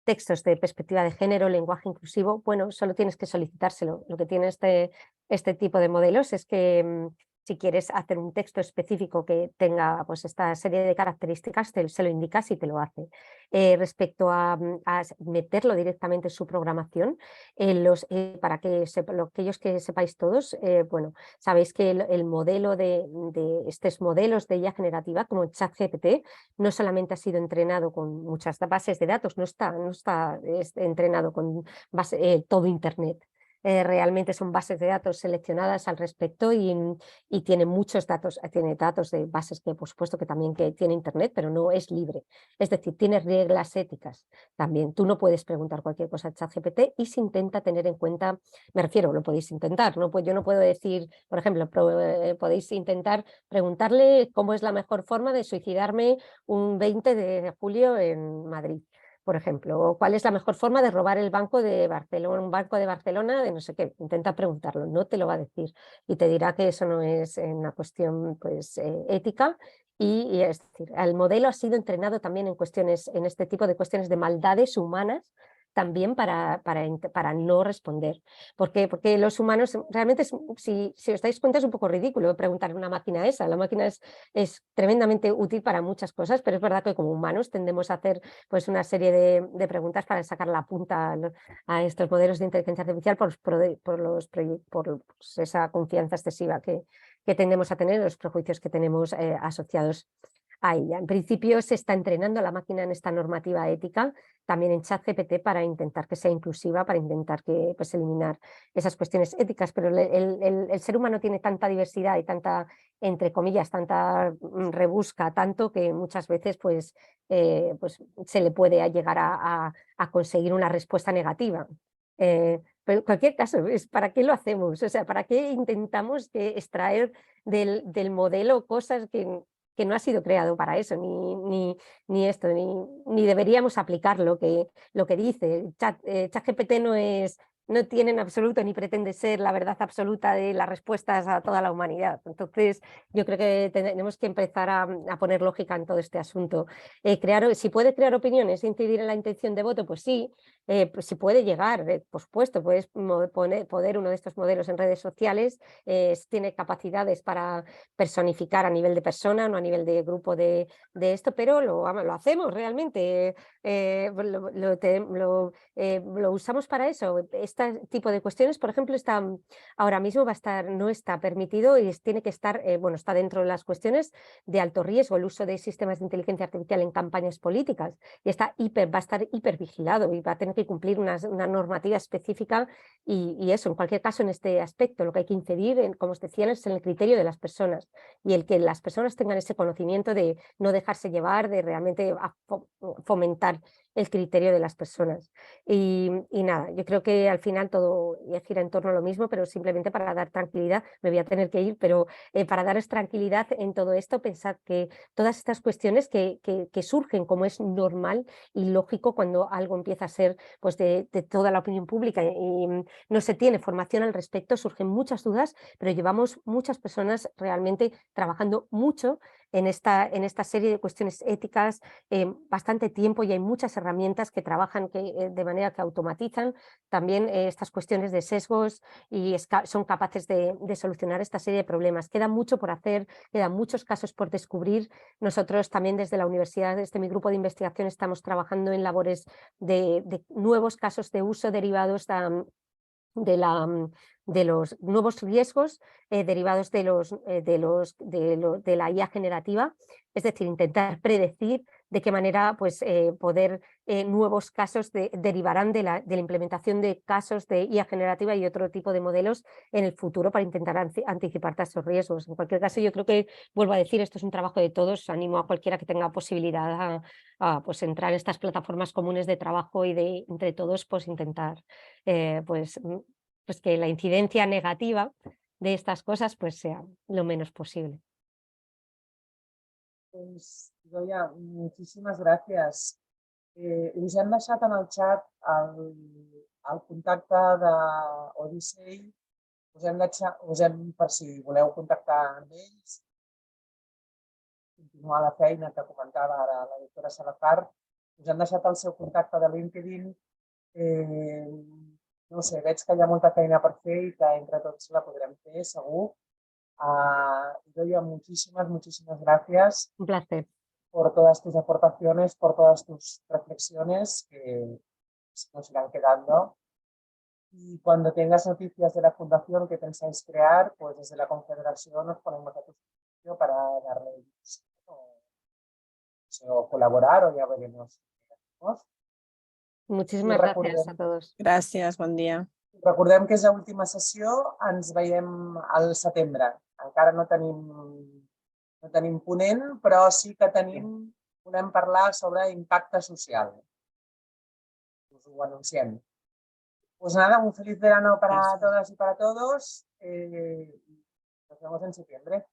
textos de perspectiva de género, lenguaje inclusivo, bueno, solo tienes que solicitárselo. Lo que tiene este tipo de modelos es que si quieres hacer un texto específico que tenga pues, esta serie de características, se lo indicas y te lo hace. Respecto a meterlo directamente en su programación, para que aquellos que sepáis todos, bueno, sabéis que el modelo de estos modelos de IA generativa como ChatGPT no solamente ha sido entrenado con muchas bases de datos, no está entrenado con todo Internet. Realmente son bases de datos seleccionadas al respecto y tiene muchos datos, tiene datos de bases que por supuesto que también que tiene Internet, pero no es libre. Es decir, tiene reglas éticas también. Tú no puedes preguntar cualquier cosa a ChatGPT y se intenta tener en cuenta, me refiero, lo podéis intentar, ¿no? Pues yo no puedo decir, por ejemplo, podéis intentar preguntarle cómo es la mejor forma de suicidarme un 20 de julio en Madrid, por ejemplo, o cuál es la mejor forma de robar el banco de Barcelona, un banco de Barcelona, de no sé qué. Intenta preguntarlo, no te lo va a decir y te dirá que eso no es una cuestión pues, ética. Y es decir, el modelo ha sido entrenado también en este tipo de cuestiones de maldades humanas, también para no responder. ¿Por qué? Porque los humanos realmente, si os dais cuenta, es un poco ridículo preguntar a una máquina esa. La máquina es tremendamente útil para muchas cosas, pero es verdad que como humanos tendemos a hacer pues, una serie de preguntas para sacar la punta a estos modelos de inteligencia artificial por esa confianza excesiva que tendemos a tener, los prejuicios que tenemos asociados a ella. En principio se está entrenando a la máquina en esta normativa ética, también en ChatGPT, para intentar que sea inclusiva, para intentar que, pues, eliminar esas cuestiones éticas, pero el ser humano tiene tanta diversidad y tanta, entre comillas, tanta rebusca, tanto que muchas veces pues se le puede llegar a conseguir una respuesta negativa. Pero en cualquier caso, ¿para qué lo hacemos? O sea, ¿para qué intentamos extraer del modelo cosas que no ha sido creado para eso, ni esto, ni deberíamos aplicar lo que dice? ChatGPT no tiene en absoluto ni pretende ser la verdad absoluta de las respuestas a toda la humanidad. Entonces, yo creo que tenemos que empezar a poner lógica en todo este asunto. Si puede crear opiniones e incidir en la intención de voto, pues sí. Pues si puede llegar, por supuesto, puedes poner uno de estos modelos en redes sociales, tiene capacidades para personificar a nivel de persona, no a nivel de grupo de esto, pero lo hacemos realmente, lo usamos para eso. Este tipo de cuestiones, por ejemplo, ahora mismo no está permitido y tiene que estar, bueno, está dentro de las cuestiones de alto riesgo el uso de sistemas de inteligencia artificial en campañas políticas y va a estar hipervigilado y va a tener que cumplir una normativa específica y eso, en cualquier caso, en este aspecto, lo que hay que incidir, como os decía, es en el criterio de las personas y el que las personas tengan ese conocimiento de no dejarse llevar, de realmente fomentar el criterio de las personas. Y nada, yo creo que al final todo gira en torno a lo mismo, pero simplemente para dar tranquilidad, me voy a tener que ir, pero para daros tranquilidad en todo esto, pensad que todas estas cuestiones que surgen como es normal y lógico cuando algo empieza a ser pues, de toda la opinión pública y no se tiene formación al respecto, surgen muchas dudas, pero llevamos muchas personas realmente trabajando mucho en esta serie de cuestiones éticas, bastante tiempo, y hay muchas herramientas que trabajan de manera que automatizan también estas cuestiones de sesgos y son capaces de solucionar esta serie de problemas. Queda mucho por hacer, quedan muchos casos por descubrir. Nosotros también desde la universidad, desde mi grupo de investigación, estamos trabajando en labores de nuevos casos de uso derivados de los nuevos riesgos derivados de la IA generativa, es decir, intentar predecir de qué manera pues, nuevos casos derivarán de la implementación de casos de IA generativa y otro tipo de modelos en el futuro para intentar anticipar esos riesgos. En cualquier caso, yo creo que, vuelvo a decir, esto es un trabajo de todos. Animo a cualquiera que tenga posibilidad a pues, entrar en estas plataformas comunes de trabajo y de entre todos pues, intentar pues que la incidencia negativa de estas cosas pues sea lo menos posible. Pues, Idoia, muchísimas gracias. Us hem deixat en el xat el contacte d'Odyssey. Per si voleu contactar amb ells, continuar la feina que comentava ara la doctora Salazar. Us hem deixat el seu contacte de LinkedIn. No sé, veig que hi ha molta feina per fer i que entre tots la podrem fer, segur. Idoia, muchísimas gracias Un placer. por todas tus aportaciones, por todas tus reflexiones que se nos irán quedando. Y cuando tengas noticias de la fundación que pensáis crear, pues desde la Confederación nos ponemos a tu servicio para darle o colaborar, o ya veremos. Muchísimas gracias a todos. Gràcies, bon dia. Recordem que és l'última sessió, ens veiem al setembre. Encara no tenim ponent, però sí que podem parlar sobre impacte social. Us ho anunciem. Pues nada, un feliz verano para todas y para todos. Nos vemos en septiembre.